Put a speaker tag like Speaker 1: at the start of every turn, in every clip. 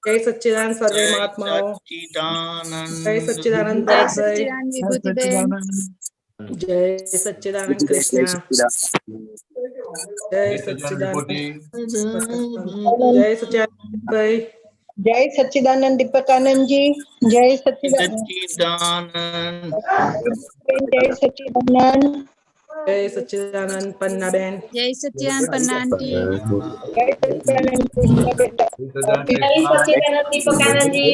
Speaker 1: जय सच्चिदानंद सर्वे महात्माओं। जय सच्चिदानंद
Speaker 2: जय
Speaker 1: भरत भाई।
Speaker 2: सच्चिदानंद विभूति बहन।
Speaker 1: जय सच्चिदानंद कृष्णा। जय सच्चिदानंद। जय सच्चिदानंद भाई।
Speaker 3: जय सच्चिदानंद दीपकानंद जी। जय सच्चिदानंद। जय सच्चिदानंद।
Speaker 1: जय सच्चिदानंद पन्ना बहन।
Speaker 2: जय सच्चिदानंद पन्ना आंटी।
Speaker 3: जय सच्चिदानंद कृष्णा बेटा।
Speaker 4: जय सच्चिदानंद दीपकानंद जी।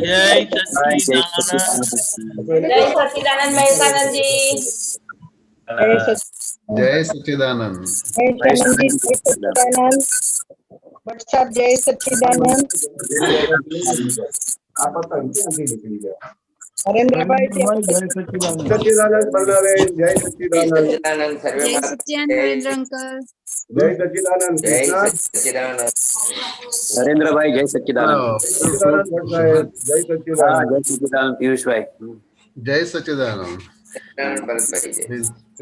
Speaker 5: जय सच्चिदानंद।
Speaker 4: जय सच्चिदानंद महेशानंद जी।
Speaker 6: जय सच्चिदानंद।
Speaker 3: जय सच्चिदानंद भट्ट साहब। जय सच्चिदानंद। नरेंद्र भाई जय सच्चिदानंद।
Speaker 7: जय सच्चिदानंद सर्वे
Speaker 2: जय सच्चिदानंद नरेंद्र अंकल।
Speaker 7: जय सच्चिदानंद
Speaker 8: जय सच्चिदानंद नरेंद्र भाई। जय सच्चिदानंद।
Speaker 7: जय सच्चिदानंद।
Speaker 8: जय सच्चिदानंद पीयूष भाई।
Speaker 6: जय सच्चिदानंद।
Speaker 8: भरत भाई।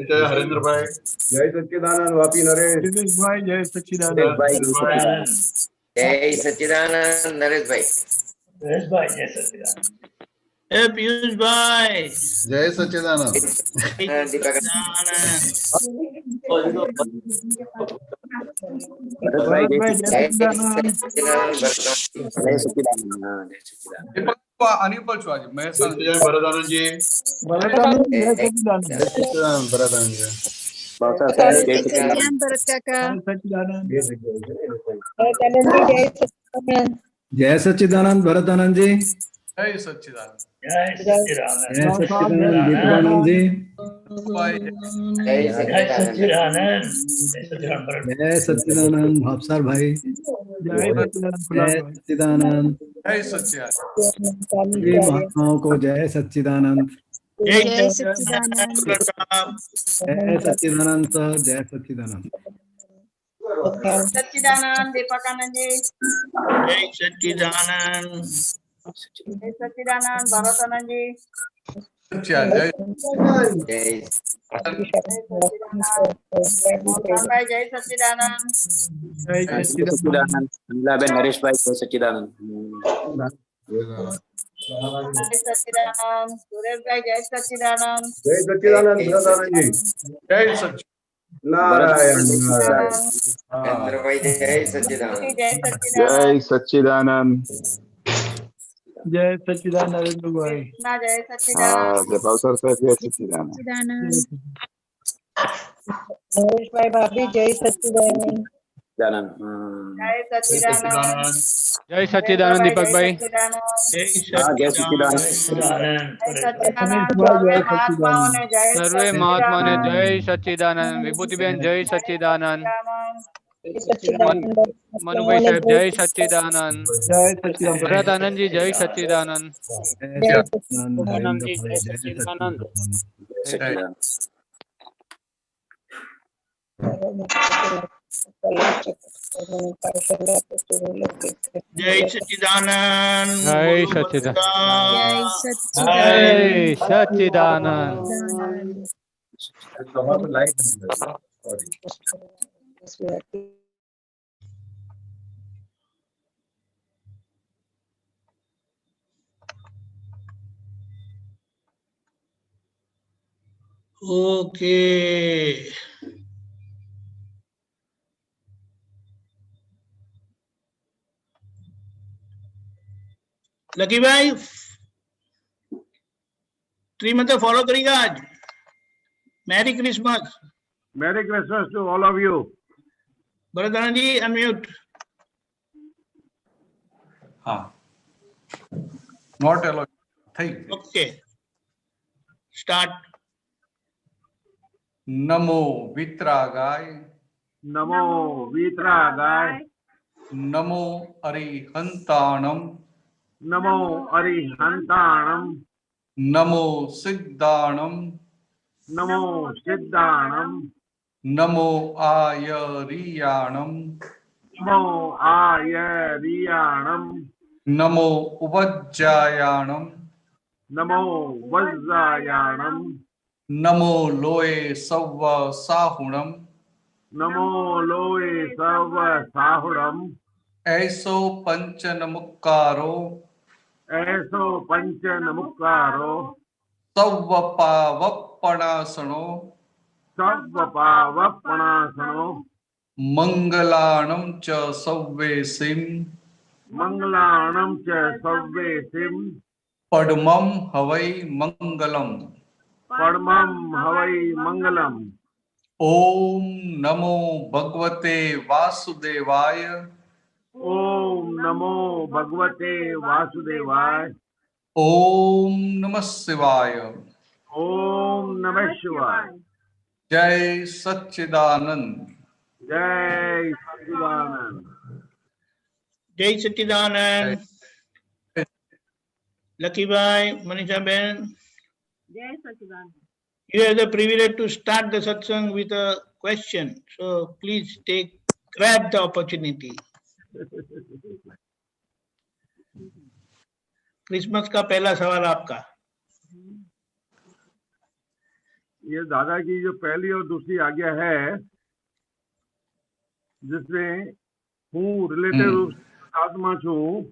Speaker 6: जय हरेंद्र भाई।
Speaker 7: जय सच्चिदानंद वापी नरेश
Speaker 9: भाई। जय सच्चिदानंद।
Speaker 8: जय सच्चिदानंद नरेश भाई।
Speaker 9: नरेश भाई जय सच्चिदानंद।
Speaker 5: पीयूष भाई।
Speaker 6: जय सच्चिदानंद।
Speaker 8: भरत भाई जय सच्चिदानंद। जय सच्चिदानंद।
Speaker 9: अनिपल छो आज महेशानंद।
Speaker 6: भरतानंद जी।
Speaker 9: भरतानंद जय सच्चिदानंद।
Speaker 6: जय सच्चिदानंद भरतानंद जी।
Speaker 8: जय
Speaker 2: सच्चिदानंद भरत काका।
Speaker 9: सच्चिदानंद।
Speaker 10: जय सच्चिदानंद भरतानंद जी।
Speaker 9: जय सच्चिदानंद। जय सच्चिदानंद।
Speaker 10: जय सच्चिदानंद दीपकानंद जी।
Speaker 8: जय सच्चिदानंद।
Speaker 10: जय सच्चिदानंद भापसार भाई।
Speaker 9: जय सच्चिदानंद।
Speaker 10: जय सच्चिदानंद।
Speaker 9: जय सच्चिदानंद।
Speaker 10: सभी महात्माओं को जय सच्चिदानंद।
Speaker 2: जय सच्चिदानंद।
Speaker 10: जय सच्चिदानंद सर। जय सच्चिदानंद।
Speaker 4: सच्चिदानंद दीपकानंद जी।
Speaker 5: जय सच्चिदानंद।
Speaker 4: जय सच्चिदानंद भरतानंद जी।
Speaker 9: जय
Speaker 4: मोहन भाई जय सच्चिदानंद।
Speaker 9: जय
Speaker 8: सच्चिदानंद। बेन नरेश भाई जय सच्चिदानंद।
Speaker 4: जय सच्चिदानंद सुरेश भाई जय सच्चिदानंद।
Speaker 7: जय सच्चिदानंद भरतानंद जी।
Speaker 9: जय सच्चिदानंद।
Speaker 7: नारायण
Speaker 8: नरेंद्र भाई जय सच्चिदानंद।
Speaker 4: जय सच्चिदानंद।
Speaker 6: जय सच्चिदानंद।
Speaker 9: जय सच्चिदानंद नरेंद्र भाई।
Speaker 4: कृष्णा जय सच्चिदानंद।
Speaker 6: भावसर साहब जय सच्चिदानंद।
Speaker 2: सच्चिदानंद।
Speaker 3: नरेश भाई भाभी जय सच्चिदानंद।
Speaker 4: जय सच्चिदानंद।
Speaker 9: जय सच्चिदानंद दीपक भाई।
Speaker 8: जय सच्चिदानंद।
Speaker 9: सर्वे महात्मा ने जय सच्चिदानंद। विभूति बहन जय सच्चिदानंद। मनु भाई साहब जय सच्चिदानंद। जय सच्चिदानंद। भरत आनंद जी जय सच्चिदानंद।
Speaker 10: आनंद जी जय सच्चिदानंद।
Speaker 5: जय सच्चिदानंद।
Speaker 9: जय सच्चिदानंद।
Speaker 2: जय
Speaker 9: जय सच्चिदानंद।
Speaker 5: ओके। लकी भाई ट्री मंत्र फॉलो करेगा आज। Merry Christmas.
Speaker 7: Merry Christmas to all of you.
Speaker 5: Bharatanand ji unmute.
Speaker 9: हाँ नॉट अलाउड।
Speaker 5: Okay start.
Speaker 9: नमो वित्रागाय।
Speaker 7: नमो वीतरागाय।
Speaker 9: नमो अरिहंताणम।
Speaker 7: नमो अरिहंताणम।
Speaker 9: नमो सिद्धाणम।
Speaker 7: नमो सिद्धाणम।
Speaker 9: नमो आयरियाणम।
Speaker 7: नमो आयरियाणम।
Speaker 9: नमो उपज्जायाणम।
Speaker 7: नमो वज्रायाणम।
Speaker 9: नमो लोए सव्व साहुणम।
Speaker 7: नमो लोए सर्व साहुणम।
Speaker 11: ऐसो पंच नमुक्कारो
Speaker 7: ऐसो पंच नमुक्कारो
Speaker 11: सवपावपणासनो
Speaker 7: सवपावपणासनो
Speaker 11: मंगलाणं च सव्वेसिं
Speaker 7: मंगलाणं च सव्वेसिं
Speaker 11: पद्मं हवै मंगलम्
Speaker 7: परमं हवै मंगलम्।
Speaker 11: ओम नमो भगवते वासुदेवाय
Speaker 7: ओम नमो भगवते वासुदेवाय।
Speaker 11: ओम नमः शिवाय।
Speaker 7: ओम नमः शिवाय।
Speaker 11: जय सच्चिदानंद।
Speaker 7: जय सच्चिदानंद।
Speaker 5: जय सच्चिदानंद। Lucky bhai, Manisha ben,
Speaker 4: जय सच्चिदानंद।
Speaker 5: you have the privilege to start the satsang with a question, so please grab the opportunity. Christmas का पहला सवाल आपका।
Speaker 7: ये दादा की जो पहली और दूसरी आज्ञा है, जिसमें हूँ रिलेटिव रूप से आत्मा छूं,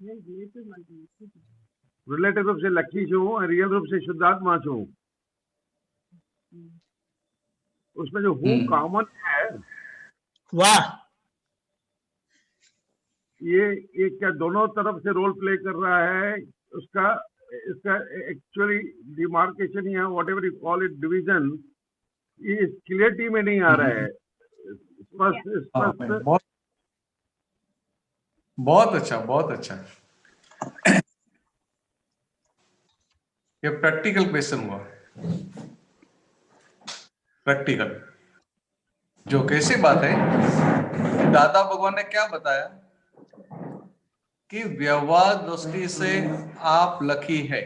Speaker 7: रिलेटिव रूप से लक्की छूं और रियल रूप से शुद्धात्मा छूं, उसमें जो हूँ कॉमन है,
Speaker 5: वाह,
Speaker 7: ये क्या दोनों तरफ से रोल प्ले कर रहा है? इसका एक्चुअली डिमार्केशन या what ever you call it division, ये क्लियरिटी में नहीं आ रहा है।
Speaker 11: बहुत अच्छा, बहुत अच्छा। ये प्रैक्टिकल क्वेश्चन हुआ, प्रैक्टिकल। जो कैसी बात है, दादा भगवान ने क्या बताया कि व्यवहार दृष्टि से आप लकी है,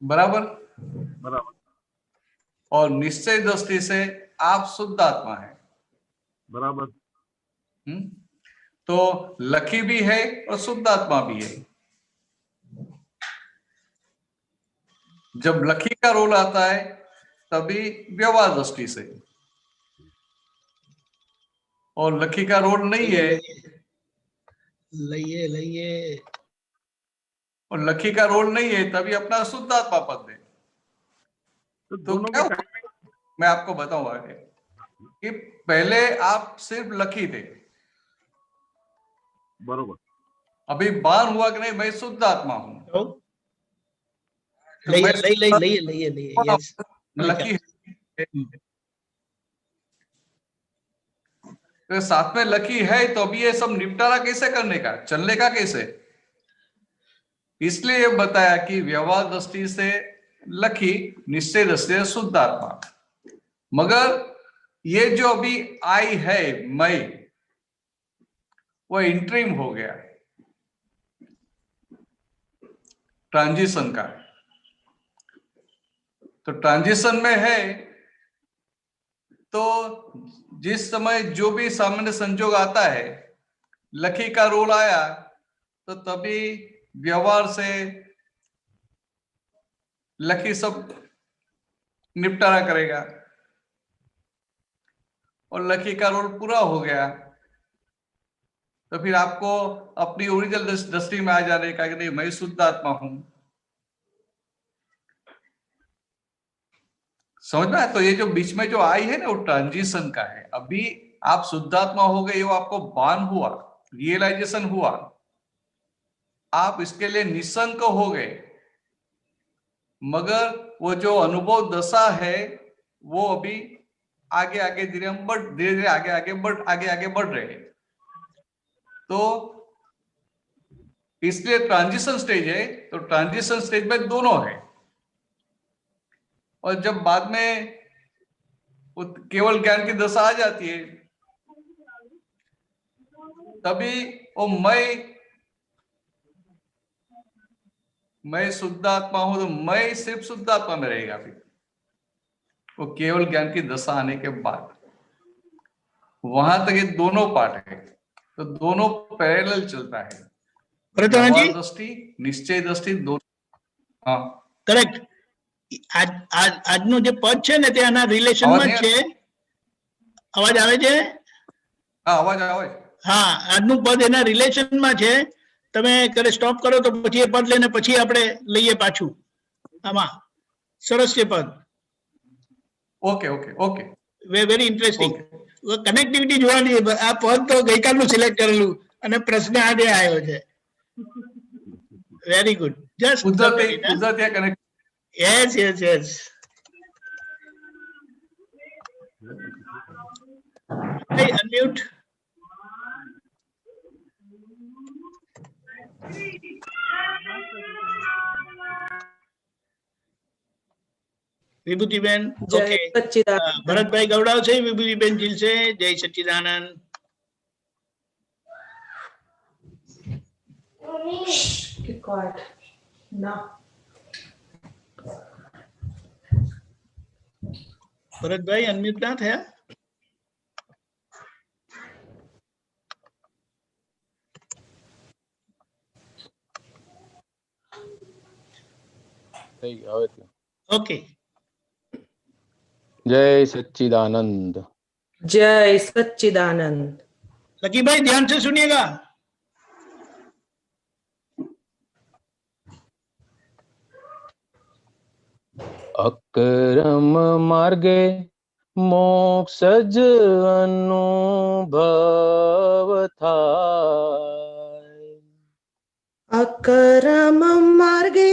Speaker 11: बराबर
Speaker 7: बराबर,
Speaker 11: और निश्चय दृष्टि से आप शुद्ध आत्मा है,
Speaker 7: बराबर।
Speaker 11: तो लकी भी है और शुद्ध आत्मा भी है। जब लकी का रोल आता है तभी व्यवहार दृष्टि से, और लकी का रोल नहीं है,
Speaker 5: लइए
Speaker 11: और लकी का रोल नहीं है तभी अपना शुद्ध आत्मा पद दे। तो क्या हुआ? मैं आपको बताऊंगा कि पहले आप सिर्फ लकी थे,
Speaker 7: बरोबर।
Speaker 11: अभी बार हुआ कि नहीं मैं शुद्ध आत्मा हूं,
Speaker 5: लइए
Speaker 11: लकी है। तो साथ में लकी है तो अभी ये सब निपटारा कैसे करने का, चलने का कैसे? इसलिए बताया कि व्यवहार दृष्टि से लकी, निश्चय दृष्टि से शुद्ध आत्मा। मगर ये जो अभी आई है मैं, वो इंट्रीम हो गया, ट्रांजिशन का। तो ट्रांजिशन में है तो जिस समय जो भी सामान्य संजोग आता है, लकी का रोल आया तो तभी व्यवहार से लकी सब निपटारा करेगा, और लकी का रोल पूरा हो गया तो फिर आपको अपनी ओरिजिनल दृष्टि में आ जाने का कि नहीं मैं शुद्ध आत्मा हूं। समझ में आया? तो ये जो बीच में जो आई है ना, वो ट्रांजिशन का है। अभी आप शुद्धात्मा हो गए, वो आपको भान हुआ, रियलाइजेशन हुआ, आप इसके लिए निशंक हो गए, मगर वो जो अनुभव दशा है वो अभी आगे आगे धीरे धीरे आगे बढ़ रहे हैं। तो इसलिए ट्रांजिशन स्टेज है, तो ट्रांजिशन स्टेज में दोनों है। और जब बाद में केवल ज्ञान की दशा आ जाती है तभी वो मैं शुद्ध आत्मा हूं, तो मैं सिर्फ शुद्ध आत्मा में रहेगा। फिर वो केवल ज्ञान की दशा आने के बाद वहां तक ये दोनों पार्ट है, तो दोनों पैरेलल चलता है, दृष्टि निश्चय दृष्टि दोनों। हाँ
Speaker 5: करेक्ट। આજનો જે પદ છે ને તે આના રિલેશનમાં છે। અવાજ આવે છે?
Speaker 11: હા, અવાજ આવે।
Speaker 5: હા, આજનું પદ એના રિલેશનમાં છે. તમે કરે સ્ટોપ કરો તો પછી એ પદ લઈને પછી આપણે લઈએ પાછું. આમાં સરસ છે પદ.
Speaker 11: Okay okay okay,
Speaker 5: very interesting. Connectivity જોવાની. આ પદ તો ગઈકાલનું સિલેક્ટ કરેલું અને પ્રશ્ન આજે આવ્યો છે. Very good. Just
Speaker 11: Gujarati connect.
Speaker 5: Yes yes yes. Unmute. Vibhutiben. Okay, Bharatbhai ગવડાવશે, વિભૂતિબેન જીલશે. જય સચ્ચિદાનંદ. ભરતભાઈ અનમ્યુટ ના થયા. ઓકે.
Speaker 9: જય सच्चिदानंद.
Speaker 12: जय सच्चिदानंद.
Speaker 5: लकी भाई ध्यान से सुनिएगा.
Speaker 9: अक्रम मार्गे मोक्षज अनुभव थाय.
Speaker 12: अकरम मार्गे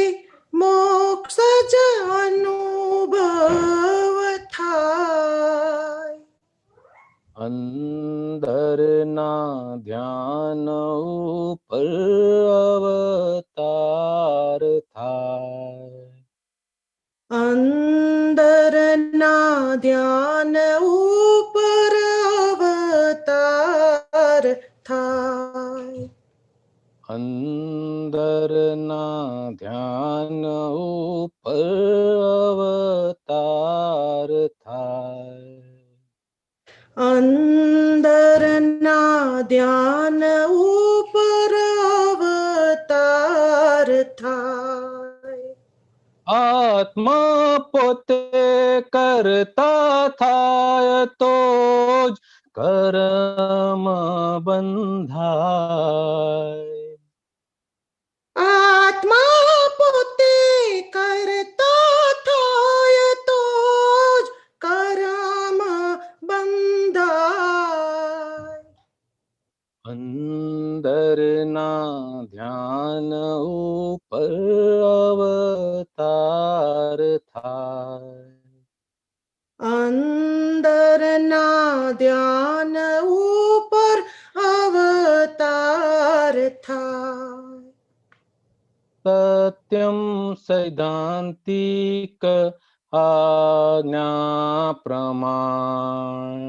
Speaker 12: मोक्षज अनुभव थाय.
Speaker 9: अंदर ना ધ્યાન ઉપર અવતાર થાય.
Speaker 12: अंदर ना ध्यान ऊपर अवतार थाय.
Speaker 9: अंदर ना ધ્યાન ઉપર અવતાર થાય.
Speaker 12: अंदर ना ध्यान ऊपर अवतार थाय.
Speaker 9: આત્મા પોતે કરતા થાય તો જ કર્મ બંધાય.
Speaker 12: આત્મા પોતે કરતા થાય તો જ કર્મ બંધાય.
Speaker 9: અંદર ના ધ્યાન ઉપર અવતાર થાય.
Speaker 12: અંદર ના ધ્યાન ઉપર અવતાર થાય.
Speaker 9: સત્યમ સૈદ્ધાંતિક આજ્ઞા પ્રમાણ.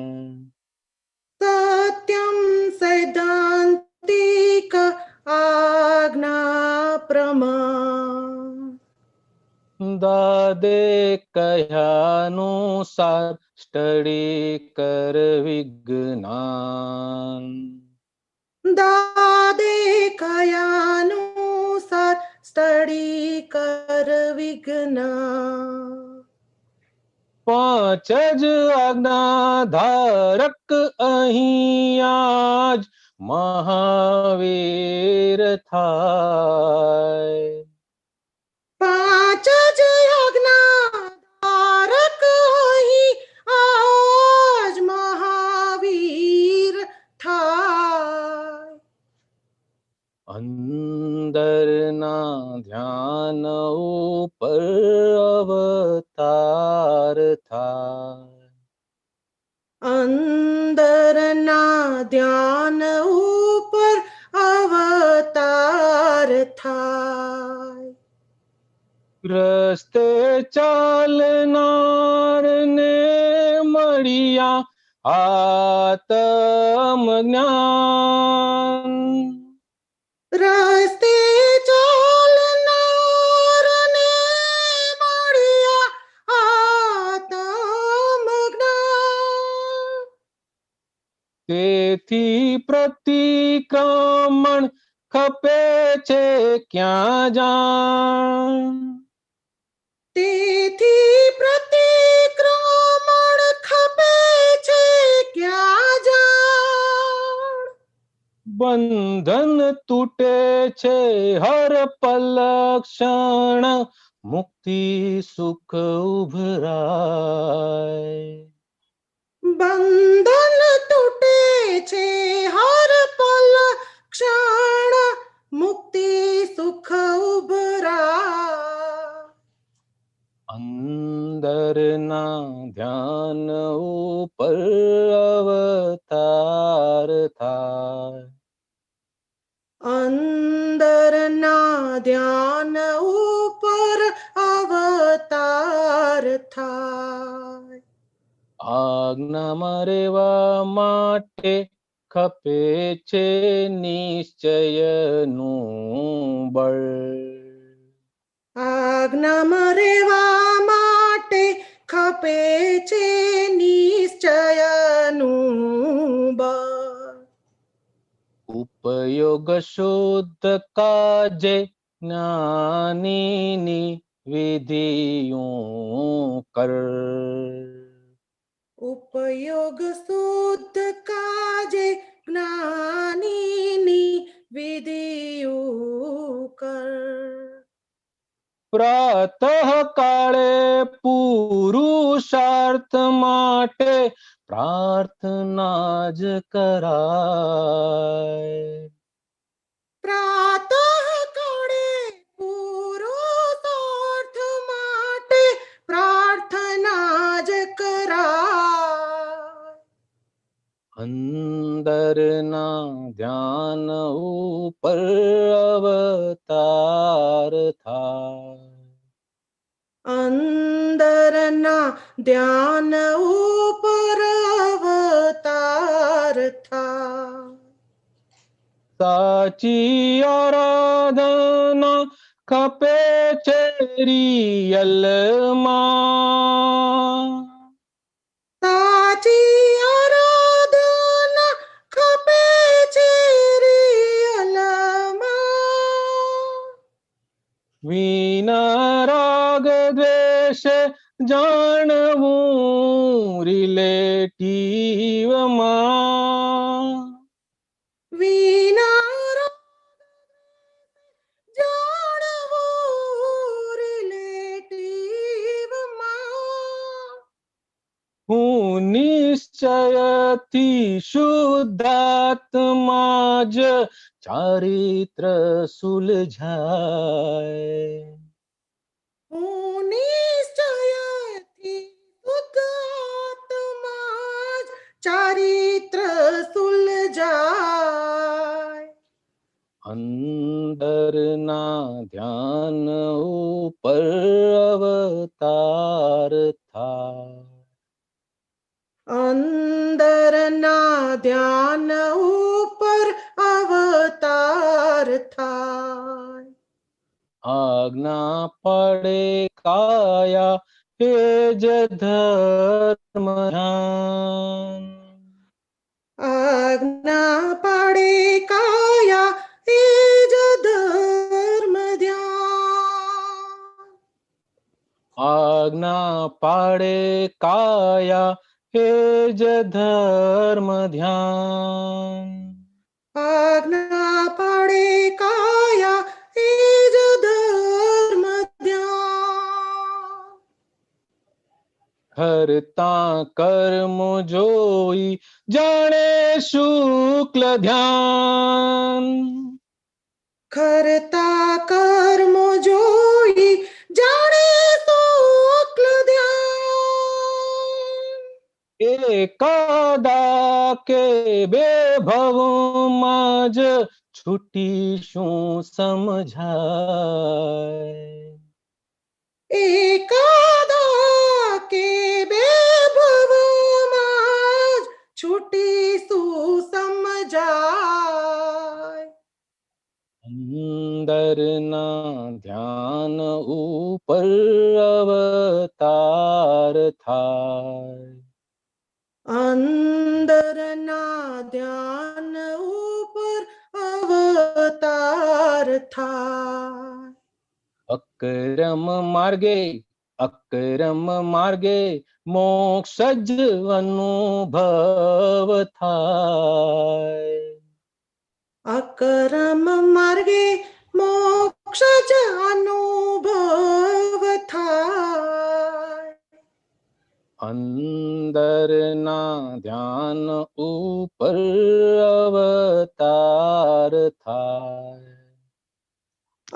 Speaker 12: સત્યમ સૈદ્ધાંતિક આજ્ઞા પ્રમાણ.
Speaker 9: દાદે કહ્યાનુસાર સ્ટડી કર વિજ્ઞાન.
Speaker 12: દાદે કયાનુસાર સ્ટડી કર વિજ્ઞાન.
Speaker 9: પાંચ જ આજ્ઞા ધારક અહીંયા જ મહાવીર થાય.
Speaker 12: પાંચ જ આજ્ઞા ધારક અહીં આજ મહાવીર થાય.
Speaker 9: અંદર ના ધ્યાન ઉપર અવતાર થાય.
Speaker 12: અંદર ના ધ્યાન ઉપર અવતાર થાય.
Speaker 9: રસ્તે ચાલનાર ને મળ્યા આત્મ જ્ઞાન.
Speaker 12: રસ્તે ચાલનાર ને મળ્યા આત્મ જ્ઞાન.
Speaker 9: તેથી પ્રતિક્રમણ ખપે છે ક્યાં જાણ.
Speaker 12: તેથી પ્રતિક્રમણ ખપે છે ક્યાં જાણ.
Speaker 13: બંધન તૂટે છે હર પલ ક્ષણ, મુક્તિ સુખ ઉભરાય.
Speaker 12: બંધન તૂટે છે હર પલ ક્ષણ, મુક્તિ સુખ ઉભરા.
Speaker 13: અંદરના ધ્યાન ઉપર અવતાર થાય.
Speaker 12: અંદરના ધ્યાન ઉપર અવતાર થાય.
Speaker 13: આજ્ઞામાં રહેવા માટે ખપે છે નિશ્ચયનું બળ.
Speaker 12: આજ્ઞામાં રહેવા માટે ખપે છે નિશ્ચયનું બળ.
Speaker 13: ઉપયોગ શુદ્ધ કાજે જ્ઞાનીની વિધિયું કર.
Speaker 12: ઉપયોગ શુદ્ધ કાજે જ્ઞાનીની વિધિયું કર.
Speaker 13: પ્રાતઃ કાળે પુરુષાર્થ માટે પ્રાર્થના જ કરાય.
Speaker 12: પ્રાતઃ કાળે પુરુષાર્થ માટે પ્રાર્થના જ કરાય.
Speaker 13: અંદરના ધ્યાન ઉપર અવતાર થાય.
Speaker 12: અંદરના ધ્યાન ઉપર અવતાર થાય.
Speaker 13: સાચી આરાધના ખપે છે રિયલમાં.
Speaker 12: સાચી આરાધના ખપે છે રિયલમાં.
Speaker 13: વિના રાગ દ્વેષે જાણવું રિલેટિવમાં.
Speaker 12: વિના જાણવું રિલેટિવમાં.
Speaker 13: હું નિશ્ચયથી શુદ્ધાત્મા જ ચારિત્ર સુલઝાય.
Speaker 12: હું નિશ્ચયથી શુદ્ધાત્મા જ ચારિત્ર સુલઝાય.
Speaker 13: અંદરના ધ્યાન ઉપર અવતાર થાય.
Speaker 12: અંદરના ધ્યાન ઉપર અવતાર થાય.
Speaker 13: આજ્ઞા પડે કાયા હે જ ધર્મ ધ્યાન.
Speaker 12: આજ્ઞા પાડે કાયા એ જ ધર્મ ધ્યાન.
Speaker 13: આજ્ઞા પાડે કાયા હે જ ધર્મ ધ્યાન.
Speaker 12: આજ્ઞા પાડે કાયા એ જ ધર્મ ધ્યાન.
Speaker 13: હરતા કર્મ જોઈ જાણે શુક્લ ધ્યાન.
Speaker 12: કરતા કર્મ જોઈ જાણે શુક્લ ધ્યાન.
Speaker 13: એકાદા કે બે ભવમાં જ છૂટી શું સમજાય.
Speaker 12: એકાદા કે બે ભવમાં જ છૂટી શું સમજાય.
Speaker 13: અંદરના ધ્યાન ઉપર અવતાર થાય.
Speaker 12: અંદરના ધ્યાન ઉપર અવતાર થાય.
Speaker 13: અકરમ માર્ગે મોક્ષ જ અનુભવ થાય.
Speaker 12: अकरम मार्गे मोक्ष अनुभव थाय
Speaker 13: अंदर ना ध्यान ऊपर अवतार थाय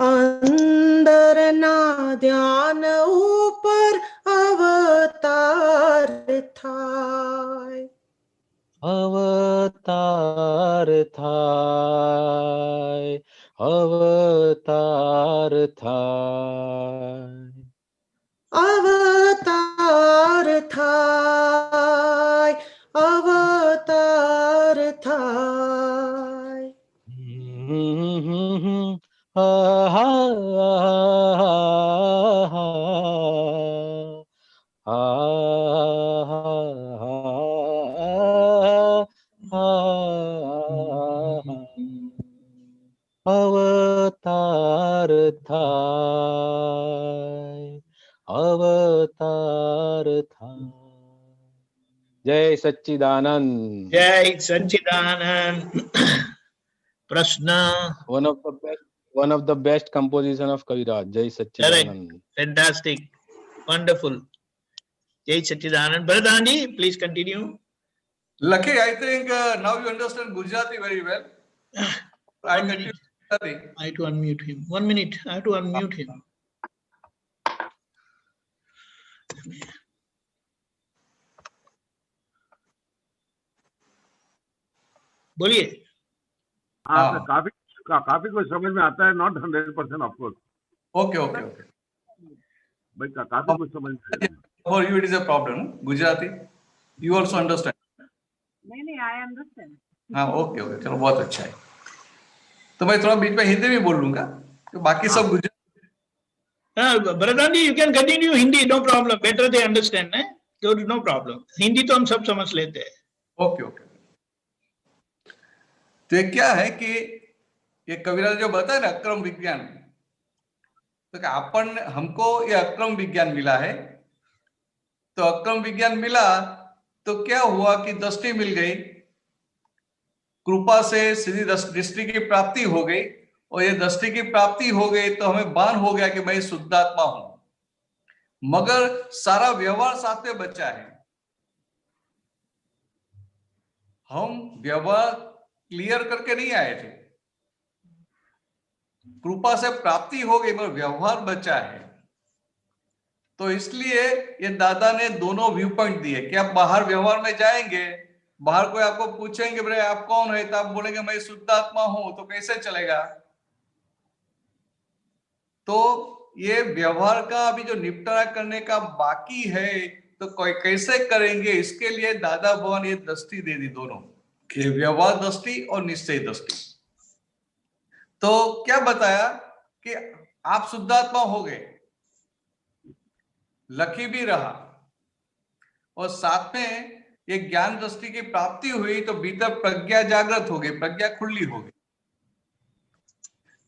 Speaker 12: अंदर ना ध्यान ऊपर अवतार थाय
Speaker 13: अवतार थाय अवतार थाय
Speaker 12: अवतार थाय अवतार थाय
Speaker 13: हा हा अवतार थाय अवतार थाय। जय सच्चिदानंद।
Speaker 5: जय सच्चिदानंद। प्रश्न?
Speaker 13: one of the best composition of Kaviraj. Jai Sachchidanand.
Speaker 5: Fantastic, wonderful. Jai Sachchidanand. Bharadhanji, please continue.
Speaker 11: Lucky, I think now you understand Gujarati very well. I continue.
Speaker 5: I have to unmute him. 1 minute. I have to unmute him. बोलिए।
Speaker 7: हाँ, काफी कुछ समझ में आता है, not 100% of course.
Speaker 11: Okay okay okay
Speaker 7: भाई काफी कुछ समझ में आता है।
Speaker 11: For you it is a problem, Gujarati. You also understand?
Speaker 4: नहीं, I understand.
Speaker 11: हाँ, ओके ओके, चलो बहुत अच्छा है। तो मैं थोड़ा बीच में हिंदी में बोल लूंगा, तो बाकी सब Gujarati.
Speaker 5: Bharadhanji, you can continue Hindi, no problem. Better they understand, eh? No problem. Hindi तो हम सब समझ लेते हैं।
Speaker 11: Okay okay. तो ये क्या है कि ये कविराज जो बताया ना अक्रम विज्ञान, तो अपन हमको ये अक्रम विज्ञान मिला है, तो अक्रम विज्ञान मिला तो क्या हुआ कि दृष्टि मिल गई, कृपा से सीधी दृष्टि की प्राप्ति हो गई, और ये दृष्टि की प्राप्ति हो गई तो हमें भान हो गया कि मैं शुद्धात्मा हूं, मगर सारा व्यवहार साथ में बचा है। हम व्यवहार क्लियर करके नहीं आए थे, कृपा से प्राप्ति हो गई मगर व्यवहार बचा है। तो इसलिए ये दादा ने दोनों व्यू पॉइंट दिए कि आप बाहर व्यवहार में जाएंगे, बाहर कोई आपको पूछेंगे बोले आप कौन है, तो आप बोलेंगे मैं शुद्धात्मा हूं, तो कैसे चलेगा। तो ये व्यवहार का अभी जो निपटारा करने का बाकी है, तो कोई कैसे करेंगे, इसके लिए दादा भगवान ये दृष्टि दे दी दोनों, कि व्यवहार दृष्टि और निश्चय दृष्टि। तो क्या बताया कि आप शुद्धात्मा हो गए, लकी भी रहा, और साथ में ये ज्ञान दृष्टि की प्राप्ति हुई, तो भीतर प्रज्ञा जागृत हो गई, प्रज्ञा खुली हो गई।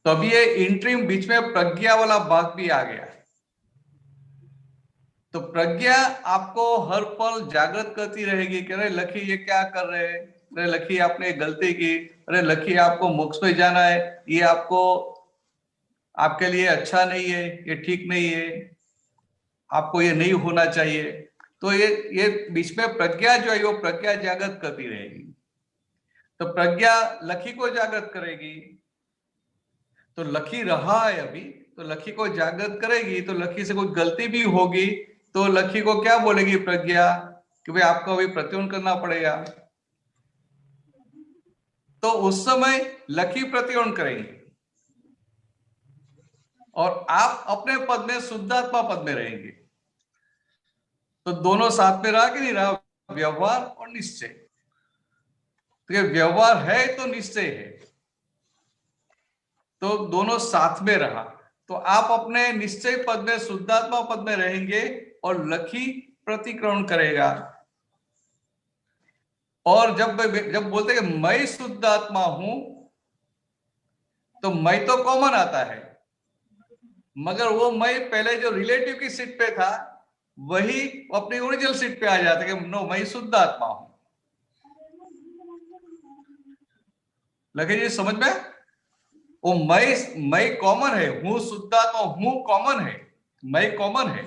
Speaker 11: तो अभी ये इंट्रीम बीच में प्रज्ञा वाला भाग भी आ गया। तो प्रज्ञा आपको हर पल जागृत करती रहेगी कि अरे लकी ये क्या कर रहे हैं, अरे लकी आपने गलती की, अरे लकी आपको मोक्ष पे जाना है, ये आपको आपके लिए अच्छा नहीं है, ये ठीक नहीं है, आपको ये नहीं होना चाहिए। तो ये बीच में प्रज्ञा जो है वो प्रज्ञा जागृत करती रहेगी। तो प्रज्ञा लकी को जागृत करेगी, तो लकी रहा है अभी, तो लकी को जागृत करेगी, तो लकी से कोई गलती भी होगी तो लकी को क्या बोलेगी प्रज्ञा कि भाई आपको अभी प्रतिबंध करना पड़ेगा। तो उस समय लकी प्रतिबंध करेंगे और आप अपने पद में शुद्धात्मा पद में रहेंगे। तो दोनों साथ में रहा कि नहीं रहा, व्यवहार और निश्चय। तो व्यवहार है तो निश्चय है, तो दोनों साथ में रहा। तो आप अपने निश्चय पद में शुद्धात्मा पद में रहेंगे और लकी प्रतिक्रमण करेगा। और जब बोलते कि मैं शुद्धात्मा हूं, तो मैं तो कॉमन आता है, मगर वो मैं पहले जो रिलेटिव की सीट पे था वही अपनी ओरिजिनल सीट पे आ जाता है कि नो मैं शुद्धात्मा हूं। लखी जी समझ में? वो मैं कॉमन है, हूँ शुद्धात्मा, हूँ कॉमन है, मैं कॉमन है।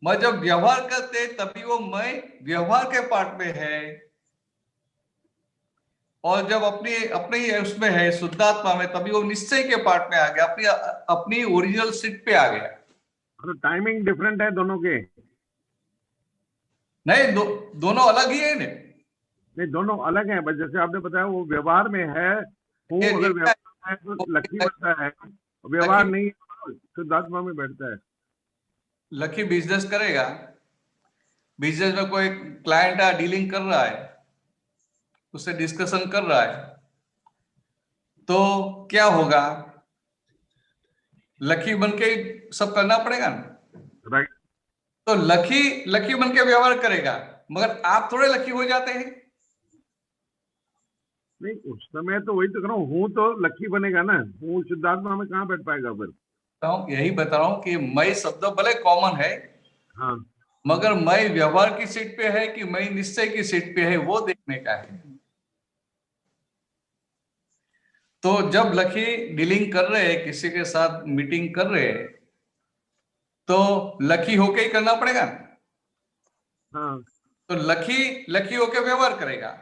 Speaker 11: मैं जब व्यवहार करते तभी वो मैं व्यवहार के पार्ट में है, और जब अपने ही उसमें है शुद्धात्मा में, तभी वो निश्चय के पार्ट में आ गया, अपनी ओरिजिनल सीट पे आ गया।
Speaker 7: तो टाइमिंग डिफरेंट है दोनों के?
Speaker 11: नहीं, दोनों अलग ही है।
Speaker 7: नहीं, दोनों अलग हैं, बस जैसे आपने बताया वो व्यवहार में है, हूँ अगर व्यवहार है तो लकी बनता है, व्यवहार नहीं शुद्धात्मा में बैठता है।
Speaker 11: लकी बिजनेस करेगा, बिजनेस में कोई क्लाइंट है, डीलिंग कर रहा है, उससे डिस्कशन कर रहा है, तो क्या होगा? लकी बनके सब करना पड़ेगा ना,
Speaker 7: राइट?
Speaker 11: तो लकी बनके व्यवहार करेगा, मगर आप थोड़े लकी हो जाते हैं।
Speaker 7: नहीं, उस समय तो वही तो कह रहा हूँ, हूँ तो लकी बनेगा ना, हूँ शुद्धात्मा में कहाँ बैठ पाएगा फिर?
Speaker 11: यही बता रहा हूँ कि मैं शब्द भले कॉमन है,
Speaker 7: हाँ,
Speaker 11: मगर मैं व्यवहार की सीट पे है कि मैं निश्चय की सीट पे है, वो देखने का है। तो जब लकी डीलिंग कर रहे हैं, किसी के साथ मीटिंग कर रहे हैं, तो लकी होके ही करना पड़ेगा।
Speaker 7: हाँ,
Speaker 11: तो लकी होके व्यवहार करेगा,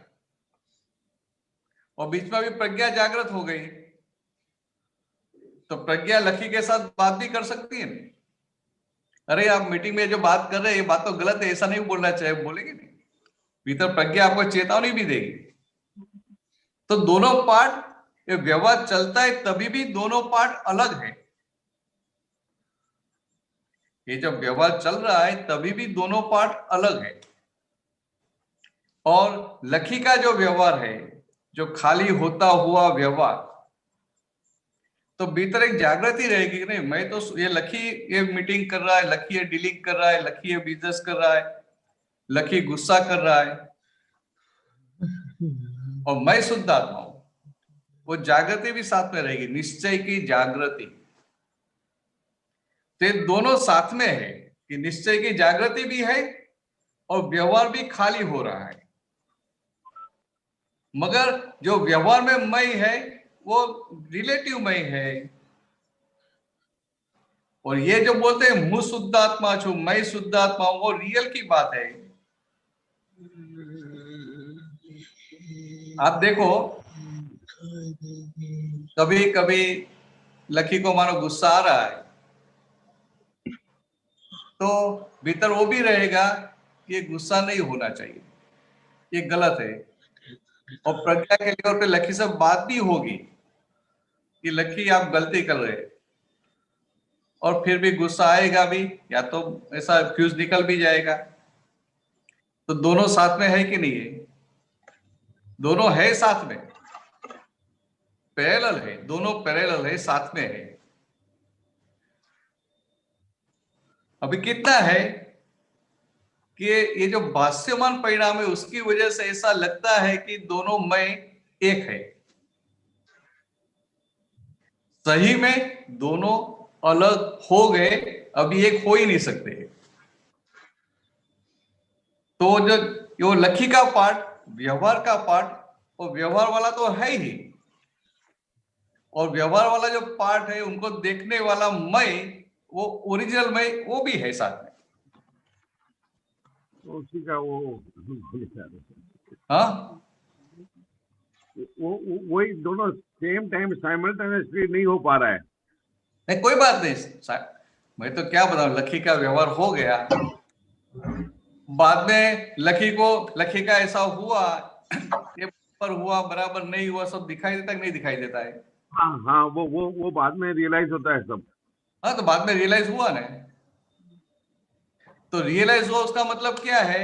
Speaker 11: और बीच में अभी प्रज्ञा जागृत हो गई, तो प्रज्ञा लकी के साथ बात भी कर सकती है। अरे आप मीटिंग में जो बात कर रहे हैं ये बात तो गलत है, ऐसा नहीं बोलना चाहिए, बोलेगी नहीं, भीतर प्रज्ञा आपको चेतावनी भी देगी। तो दोनों पार्ट, ये व्यवहार चलता है तभी भी दोनों पार्ट अलग है। ये जब व्यवहार चल रहा है तभी भी दोनों पार्ट अलग है। और लकी का जो व्यवहार है, जो खाली होता हुआ व्यवहार, तो भीतर एक जागृति रहेगी कि नहीं, मैं तो ये लकी ये मीटिंग कर रहा है, लकी ये डीलिंग कर रहा है, लकी ये बिजनेस कर रहा है, लकी गुस्सा कर रहा है, और मैं शुद्धात्मा हूं। वो जागृति भी साथ में रहेगी, निश्चय की जागृति। तो ये दोनों साथ में है कि निश्चय की जागृति भी है और व्यवहार भी खाली हो रहा है। मगर जो व्यवहार में मैं है वो रिलेटिव मैं है, और ये जो बोलते हैं मैं शुद्धात्मा छू, मैं शुद्धात्मा हूं, वो रियल की बात है। आप देखो, कभी कभी लकी को मानो गुस्सा आ रहा है, तो भीतर वो भी रहेगा कि ये गुस्सा नहीं होना चाहिए, ये गलत है। और प्रज्ञा के लिए और लकी से बात भी होगी कि लकी आप गलती कर रहे हैं, और फिर भी गुस्सा आएगा भी, या तो ऐसा फ्यूज निकल भी जाएगा। तो दोनों साथ में है कि नहीं है? दोनों है साथ में, पैरेलल है, दोनों पैरेलल है, साथ में है। अभी कितना है कि ये जो भाष्यमान परिणाम है उसकी वजह से ऐसा लगता है कि दोनों मैं एक है। सही में दोनों अलग हो गए, अभी एक हो ही नहीं सकते। तो जो लकी का पार्ट, व्यवहार का पार्ट, वो व्यवहार वाला तो है ही, और व्यवहार वाला जो पार्ट है उनको देखने वाला मैं, वो ओरिजिनल मैं, वो भी है साथ में।
Speaker 7: उसी का वो
Speaker 11: हाँ,
Speaker 7: वही दोनों सेम टाइम साइमल्टेनियसली नहीं हो पा रहा है।
Speaker 11: नहीं, कोई बात नहीं, मैं तो क्या बताऊं, लकी का व्यवहार हो गया, बाद में लकी का ऐसा हुआ, ये पर हुआ, बराबर नहीं हुआ, सब दिखाई देता है, नहीं दिखाई देता है?
Speaker 7: हाँ हाँ, वो बाद में रियलाइज होता है सब।
Speaker 11: हाँ, तो बाद में रियलाइज हुआ ना, तो रियलाइज हुआ उसका मतलब क्या है?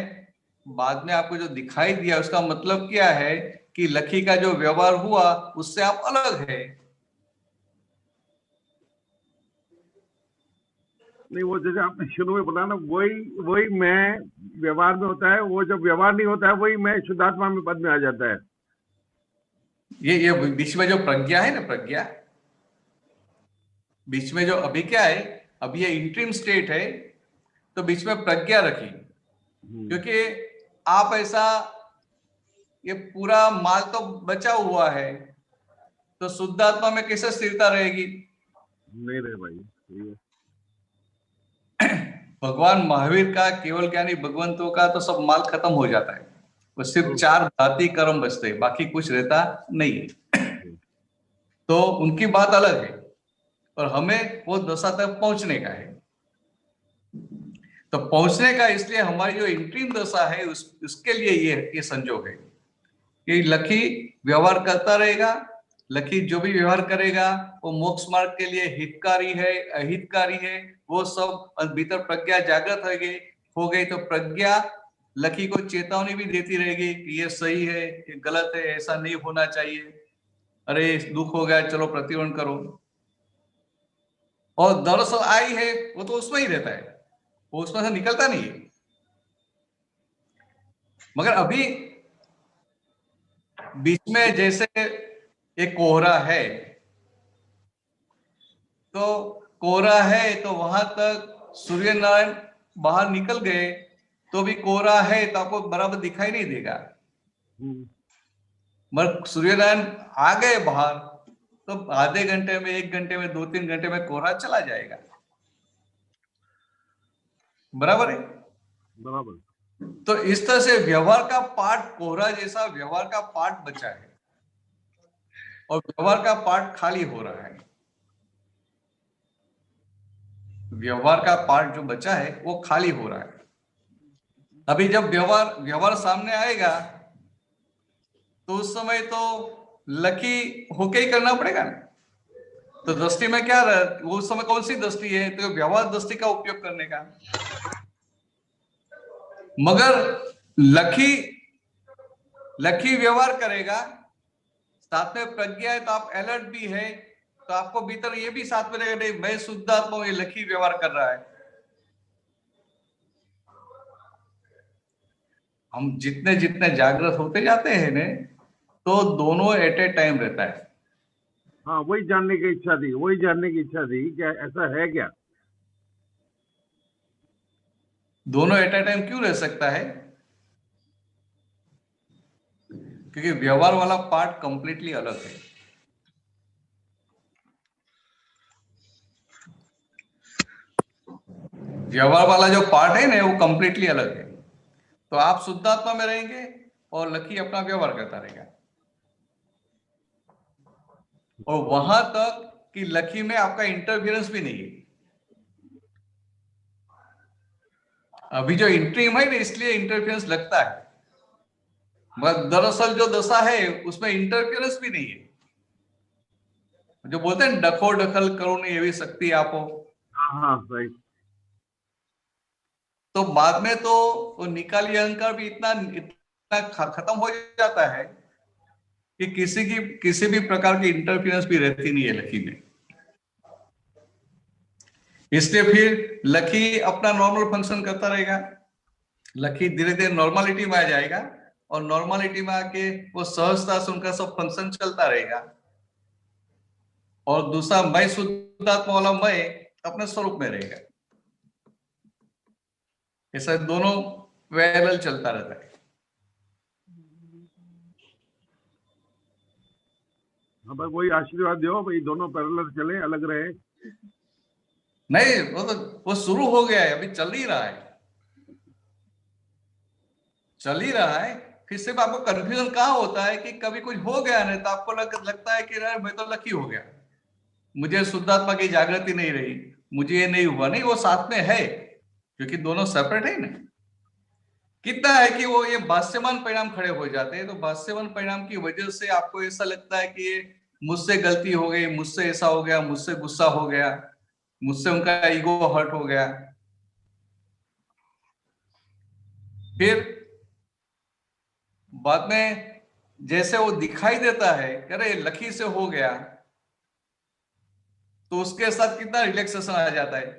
Speaker 11: बाद में आपको जो दिखाई दिया उसका मतलब क्या है कि लकी का जो व्यवहार हुआ उससे आप अलग है।
Speaker 7: नहीं, वो जैसे आपने शुरू में बोला ना, वही मैं व्यवहार में होता है, वो जब व्यवहार नहीं होता है वही मैं शुद्धात्मा में पद में आ जाता है।
Speaker 11: ये बीच में जो प्रज्ञा है ना, प्रज्ञा बीच में जो अभी क्या है, अभी ये इंट्रीम स्टेट है, तो बीच में प्रज्ञा रखी, क्योंकि आप ऐसा ये पूरा माल तो बचा हुआ है, तो शुद्ध आत्मा में कैसे स्थिरता रहेगी?
Speaker 7: नहीं रहे भाई, सही है।
Speaker 11: भगवान महावीर का, केवल ज्ञानी भगवंतों का तो सब माल खत्म हो जाता है, वो सिर्फ 4 धाती कर्म बचते हैं, बाकी कुछ रहता नहीं है। तो उनकी बात अलग है, और हमें वो दशा तक पहुंचने का है। तो पहुंचने का, इसलिए हमारी जो इंट्रीम दशा है उसके लिए ये संजोग है कि लकी व्यवहार करता रहेगा। लकी जो भी व्यवहार करेगा वो मोक्ष मार्ग के लिए हितकारी है, अहितकारी है, वो सब भीतर प्रज्ञा जागृत हो गई तो प्रज्ञा लकी को चेतावनी भी देती रहेगी कि ये सही है, ये गलत है, ऐसा नहीं होना चाहिए, अरे दुख हो गया, चलो प्रतिबंध करो। और दरअसल आई है वो तो उसमें ही रहता है, वो उसमें से निकलता नहीं है। मगर अभी बीच में जैसे एक कोहरा है, तो कोहरा है तो वहां तक सूर्य नारायण बाहर निकल गए तो भी कोहरा है तो आपको बराबर दिखाई नहीं देगा। मगर सूर्य नारायण आ गए बाहर तो आधे घंटे में, 1 घंटे में, 2-3 घंटे में कोहरा चला जाएगा। बराबर है?
Speaker 7: बराबर।
Speaker 11: तो इस तरह से व्यवहार का पार्ट, कोहरा जैसा व्यवहार का पार्ट बचा है और व्यवहार का पार्ट खाली हो रहा है। व्यवहार का पार्ट जो बचा है वो खाली हो रहा है। अभी जब व्यवहार सामने आएगा तो उस समय तो लकी होके ही करना पड़ेगा ना। तो दृष्टि में क्या रहा, उस समय कौन सी दृष्टि है? तो व्यवहार दृष्टि का उपयोग करने का। मगर लकी व्यवहार करेगा, साथ में प्रज्ञा है तो आप अलर्ट भी है, तो आपको भीतर ये भी साथ में रहेगा, नहीं मैं शुद्ध आत्मा हूं, ये लकी व्यवहार कर रहा है। हम जितने जागृत होते जाते हैं ने, तो दोनों एट ए टाइम रहता है।
Speaker 7: हाँ, वही जानने की इच्छा थी क्या ऐसा है क्या?
Speaker 11: दोनों एट ए टाइम क्यों रह सकता है? क्योंकि व्यवहार वाला पार्ट कंप्लीटली अलग है। व्यवहार वाला जो पार्ट है ना वो कंप्लीटली अलग है। तो आप शुद्धात्मा में रहेंगे और लकी अपना व्यवहार करता रहेगा, और वहां तक कि लकी में आपका इंटरफियरेंस भी नहीं है। अभी जो इंट्रीम है ना, इसलिए इंटरफियरेंस लगता है, मगर दरअसल जो दशा है उसमें इंटरफियरेंस भी नहीं है। जो बोलते हैं डखो दखल करो नहीं एवी शक्ति आपो।
Speaker 7: हाँ सही।
Speaker 11: तो बाद में तो वो निकाली अहंकार भी इतना खत्म हो जाता है कि किसी भी प्रकार की इंटरफियरेंस भी रहती नहीं है लकी में। इसलिए फिर लकी अपना नॉर्मल फंक्शन करता रहेगा। लकी धीरे धीरे नॉर्मलिटी में आ जाएगा, और नॉर्मलिटी में आके वो सहजता से उनका सब फंक्शन चलता रहेगा। और दूसरा मैं शुद्धात्मा वाला मैं अपने स्वरूप में रहेगा। ऐसा दोनों पैरेलल चलता रहता है।
Speaker 7: हाँ भाई, वही आशीर्वाद दो भाई, दोनों पैरेलल चले, अलग रहे।
Speaker 11: नहीं, वो शुरू हो गया है, अभी चल ही रहा है। फिर सिर्फ आपको कंफ्यूजन कहाँ होता है कि कभी कुछ हो गया नहीं तो आपको लगता है कि मैं तो लकी हो गया, मुझे शुद्धात्मा की जागृति नहीं रही, मुझे ये नहीं हुआ। नहीं, वो साथ में है, क्योंकि दोनों सेपरेट है ना। कितना है कि वो ये भाष्यमान परिणाम खड़े हो जाते हैं, तो भाष्यमान परिणाम की वजह से आपको ऐसा लगता है कि ये मुझसे गलती हो गई, मुझसे ऐसा हो गया, मुझसे गुस्सा हो गया, मुझसे उनका ईगो हर्ट हो गया। फिर बाद में जैसे वो दिखाई देता है कि अरे लकी से हो गया, तो उसके साथ कितना रिलैक्सेशन आ जाता है।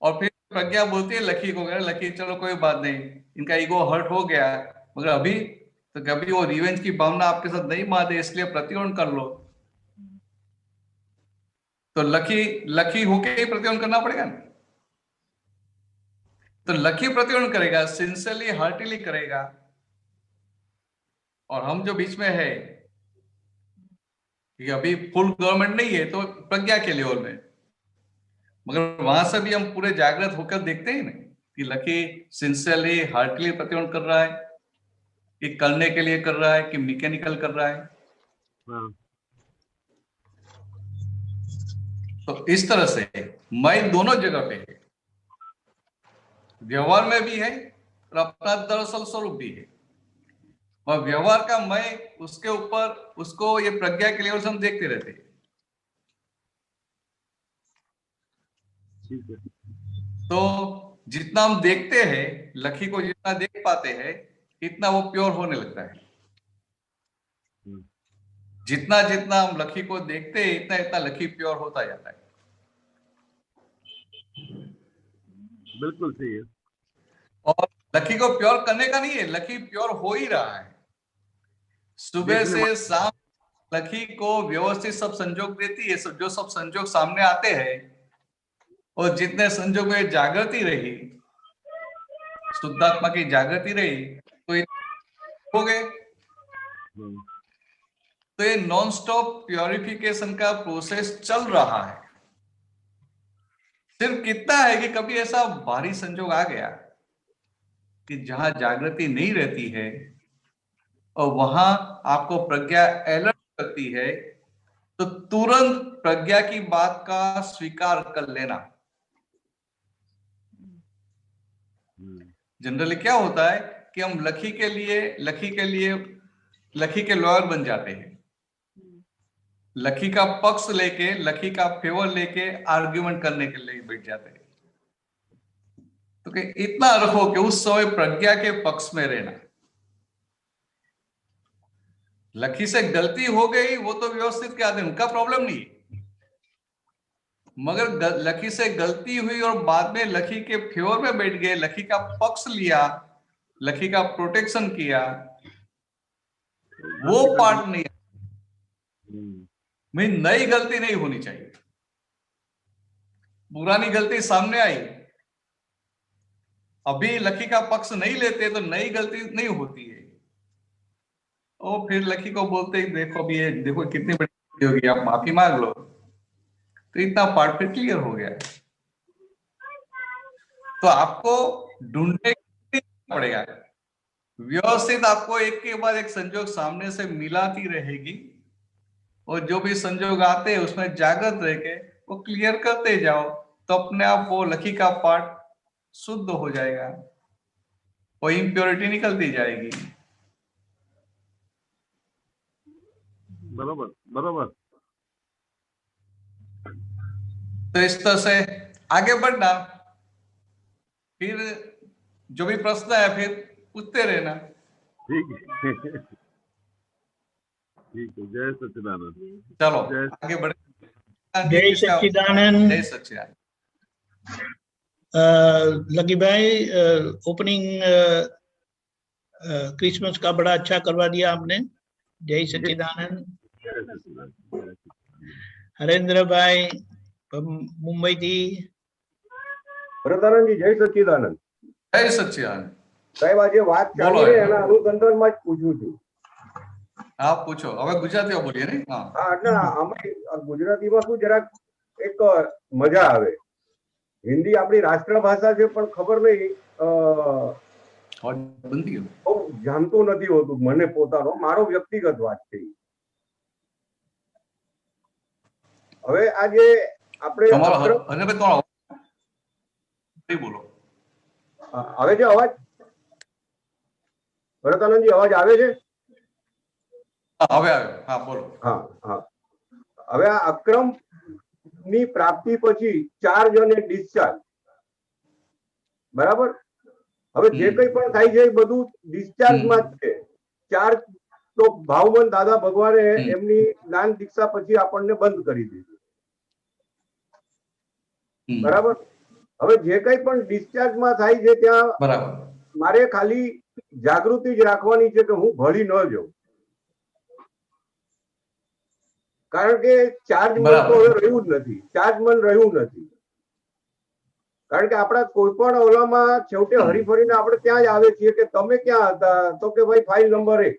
Speaker 11: और फिर प्रज्ञा बोलती है लकी को, लकी चलो कोई बात नहीं, इनका ईगो हर्ट हो गया, मगर अभी तो कभी वो रिवेंज की भावना आपके साथ नहीं मारते, इसलिए प्रतिबंध कर लो। तो लकी होके ही प्रतिबंध करना पड़ेगा ना। तो लकी प्रतिबंध करेगा, सिंसियरली हार्टिली करेगा। और हम जो बीच में है कि अभी फुल गवर्नमेंट नहीं है तो प्रज्ञा के लेवल में, मगर वहां से भी हम पूरे जागृत होकर देखते हैं ना कि लकी सिंसियरली हार्टली प्रतिबंध कर रहा है, कि करने के लिए कर रहा है, कि मैकेनिकल कर रहा है। तो इस तरह से मैं दोनों जगह पे है, व्यवहार में भी है और अपना दरअसल स्वरूप भी है। और व्यवहार का मैं उसके ऊपर उसको ये प्रज्ञा के लेवल से हम देखते रहते हैं। तो जितना हम देखते हैं, लकी को जितना देख पाते हैं, इतना वो प्योर होने लगता है। जितना जितना हम लकी को देखते हैं, इतना इतना लकी प्योर होता जाता है।
Speaker 7: बिल्कुल सही है।
Speaker 11: और लकी को प्योर करने का नहीं है, लकी प्योर हो ही रहा है। सुबह से शाम लकी को व्यवस्थित सब संजोग देती है। जो सब संजोग सामने आते हैं और जितने संजोग में जागृति रही, शुद्धात्मा की जागृति रही, तो हो गए। तो ये नॉन स्टॉप प्योरिफिकेशन का प्रोसेस चल रहा है। सिर्फ कितना है कि कभी ऐसा भारी संजोग आ गया कि जहां जागृति नहीं रहती है और वहां आपको प्रज्ञा अलर्ट करती है, तो तुरंत प्रज्ञा की बात का स्वीकार कर लेना। जनरली क्या होता है कि हम लकी के लॉयर बन जाते हैं, लकी का पक्ष लेके, लकी का फेवर लेके आर्ग्यूमेंट करने के लिए बैठ जाते हैं। तो कि इतना रखो कि उस समय प्रज्ञा के पक्ष में रहना। लकी से गलती हो गई, वो तो व्यवस्थित के आते हैं, उनका प्रॉब्लम नहीं, मगर लकी से गलती हुई और बाद में लकी के फेवर में बैठ गए, लकी का पक्ष लिया, लकी का प्रोटेक्शन किया, वो पार्ट नहीं। नई गलती नहीं होनी चाहिए। पुरानी गलती सामने आई, अभी लकी का पक्ष नहीं लेते तो नई गलती नहीं होती है। और फिर लकी को बोलते ही देखो अभी ये देखो कितनी बड़ी गलती होगी, आप माफी मांग लो, तो इतना पार्ट फिर क्लियर हो गया। तो आपको ढूंढने पड़ेगा, व्यवस्थित आपको एक के बाद एक संजोग सामने से मिलाती रहेगी, और जो भी संजोग आते हैं उसमें जागृत रह के वो क्लियर करते जाओ, तो अपने आप वो लकी का पार्ट शुद्ध हो जाएगा, वो इम्प्योरिटी निकलती जाएगी।
Speaker 7: बरोबर बरोबर।
Speaker 11: तो इस तरह से आगे बढ़ना, फिर जो भी प्रश्न है फिर पूछते रहना।
Speaker 7: ठीक है, ठीक है। जय सच्चिदानंद।
Speaker 11: चलो आगे बढ़े।
Speaker 5: जय सच्चिदानंद।
Speaker 11: जय सच्चिदानंद।
Speaker 5: लकी भाई, ओपनिंग क्रिसमस का बड़ा अच्छा करवा दिया आपने। जय सच्चिदानंद। हरेंद्र भाई मुंबई थी।
Speaker 14: ભરતાનંદજી જય સચ્ચિદાનંદ।
Speaker 11: જય સચ્ચિદાનંદ।
Speaker 14: સાહેબ આજે વાત ચાલી રહી એના અનુસંધાનમાં જ પૂછવું છું।
Speaker 11: आप पूछो। હવે ગુજરાતીમાં બોલીએ ને। હા
Speaker 14: એટલે અમે ગુજરાતીમાં શું જરાક એક મજા આવે। હિન્દી આપણી રાષ્ટ્રભાષા છે પણ ખબર નહીં બહુ જાણતો નથી હોતું મને પોતાનો, મારો વ્યક્તિગત વાત છે। હવે આજે આપણે
Speaker 11: બોલો।
Speaker 14: આવે છે અવાજ? ભરતાનંદજી અવાજ આવે છે?
Speaker 11: હવે આવ્યો। હા બોલો।
Speaker 14: હા હા। હવે આ અક્રમ ની પ્રાપ્તિ પછી 4 જણે ડિસ્ચાર્જ, બરાબર? હવે જે કંઈ પણ થાય છે એ બધું ડિસ્ચાર્જ માં જ છે। 4 તો ભાવવંત દાદા ભગવાને એમની જ્ઞાન દીક્ષા પછી આપણને બંધ કરી દીધું, બરાબર? હવે જે કંઈ પણ ડિસ્ચાર્જ માં થાય છે ત્યાં મારે ખાલી જાગૃતિ જ રાખવાની છે કે હું ભળી ન જાઉં, કારણ કે ચાર્જ મન તો હવે રહ્યું જ નથી, ચાર્જ મન રહ્યું નથી, કારણ કે આપણા કોઈ પણ ઓલામાં છેવટે હરીફરીને આપણે ત્યાં જ આવે છીએ કે તમે ક્યાં હતા, તો કે ભાઈ ફાઇલ નંબર 1.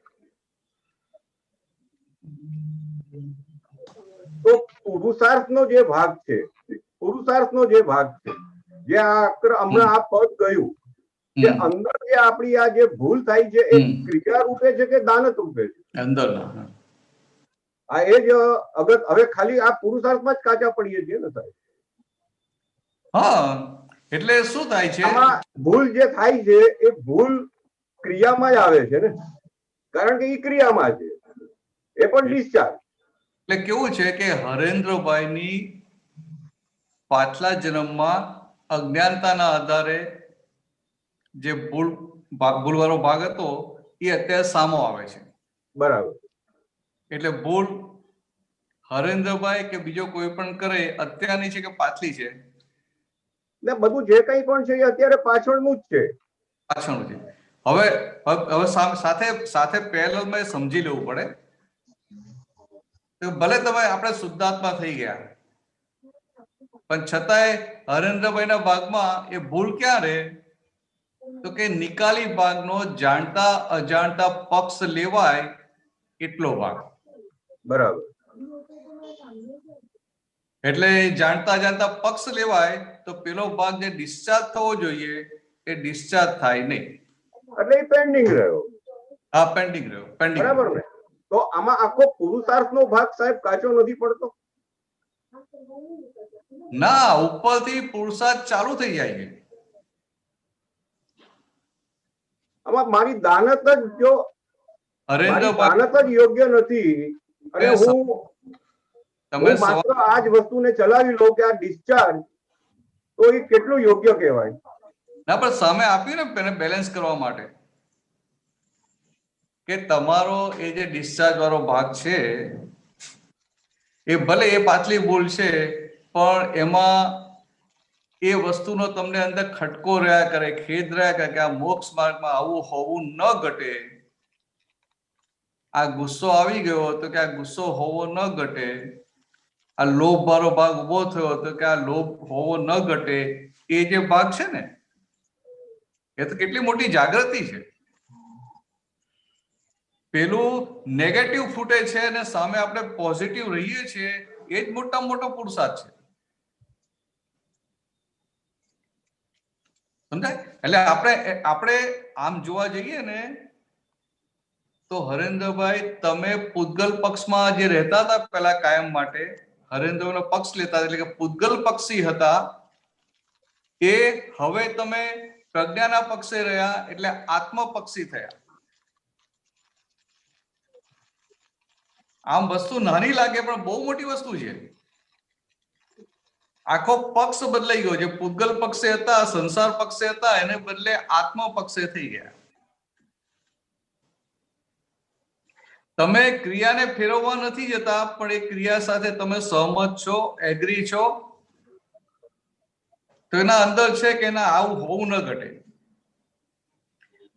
Speaker 14: તો પુરુષાર્થનો જે ભાગ છે, જે હમણાં આ પદ ગયું કે અંદર જે આપણી આ જે ભૂલ થાય છે એ ક્રિયા રૂપે છે કે દાનત રૂપે છે?
Speaker 11: અંદર.
Speaker 14: આ એ જ હવે ખાલી આ પુરુષાર્થમાં જ કાચા પડીએ છીએ ને સાહેબ.
Speaker 11: હા, એટલે શું થાય છે,
Speaker 14: આમાં ભૂલ જે થાય છે એ ભૂલ ક્રિયામાં જ આવે છે ને, કારણ કે એ ક્રિયામાં છે, એ પણ ડિસ્ચાર્જ.
Speaker 11: એટલે કેવું છે કે હરેન્દ્રભાઈની પાછલા જન્મમાં અજ્ઞાનતાના આધારે જે ભૂલવાળો ભાગ હતો એ અત્યારે સામો આવે છે.
Speaker 14: બરાબર.
Speaker 11: એટલે ભૂલ હરેન્દ્રભાઈ કે બીજો કોઈ પણ કરે, અત્યારની છે કે પાછલી છે,
Speaker 14: બધું જે કઈ પણ છે એ અત્યારે પાછળનું જ છે.
Speaker 11: પાછળનું છે. હવે સાથે પહેલા સમજી લેવું પડે કે ભલે તમે આપણે શુદ્ધાત્મા થઈ ગયા, પણ છતાંય હરેન્દ્રભાઈના ભાગમાં એ ભૂલ ક્યાં રહે, તો કે નિકાલી ભાગનો જાણતા અજાણતા પક્ષ લેવાય એટલો ભાગ.
Speaker 14: બરાબર.
Speaker 11: એટલે જાણતા અજાણતા પક્ષ લેવાય તો પેલો ભાગ જે ડિસ્ચાર્જ થવો જોઈએ એ ડિસ્ચાર્જ થાય નહીં,
Speaker 14: એટલે એ પેન્ડિંગ રહ્યો.
Speaker 11: હા, પેન્ડિંગ રહ્યો.
Speaker 14: બરાબર ને? તો આમાં આખો પુરુષાર્થનો ભાગ સાહેબ કાચો નથી પડતો?
Speaker 11: ના, ઉપરથી પુરુષાર્થ ચાલુ થઈ જાય છે.
Speaker 14: આમાં મારી દાનત જ યોગ્ય નથી અને હું માત્ર આ જ વસ્તુને ચલાવી લઉં કે આ ડિસ્ચાર્જ, તો એ કેટલું યોગ્ય કહેવાય?
Speaker 11: ના, પણ સામે આપ્યું ને બેલેન્સ કરવા માટે કે તમારો એ જે ડિસ્ચાર્જ વાળો ભાગ છે એ ભલે એ પાછલી ભૂલ છે, પણ એમાં એ વસ્તુનો તમને અંદર ખટકો રહ્યા કરે, ખેદ રહ્યા કરે કે આ મોક્ષ માર્ગમાં આવું હોવું ન ઘટે. આ ગુસ્સો આવી ગયો તો કે આ ગુસ્સો હોવો ન ઘટે. આ લોભ વાળો ભાગ ઉભો થયો તો કે આ લોભ હોવો ન ઘટે. એ જે ભાગ છે ને, એ તો કેટલી મોટી જાગૃતિ છે. પેલું નેગેટિવ ફૂટે છે અને સામે આપણે પોઝિટિવ રહીએ છીએ, એ જ મોટામાં મોટો પુરુષાર્થ છે. સમજાય? એટલે આપણે આમ જોવા જઈએ ને તો હરેન્દ્રભાઈ, તમે પૂતગલ પક્ષમાં જે રહેતા હતા પેલા કાયમ માટે, હરેન્દ્રનો પક્ષ લેતા એટલે કે પૂતગલ પક્ષી હતા, એ હવે તમે પ્રજ્ઞાના પક્ષે રહ્યા એટલે આત્મપક્ષી થયા. આમ વસ્તુ નાની લાગે પણ બહુ મોટી વસ્તુ છે. આખો પક્ષ બદલાઈ ગયો છે. પૂતગલ પક્ષે હતા, સંસાર પક્ષે હતા, એને બદલે આત્મ પક્ષે થઈ ગયા. તમે ક્રિયાને ફેરવવા નથી જતા, પણ એ ક્રિયા સાથે તમે સહમત છો, એગ્રી છો, તો એના અંદર છે કે ના આવું હોવું ન ઘટે.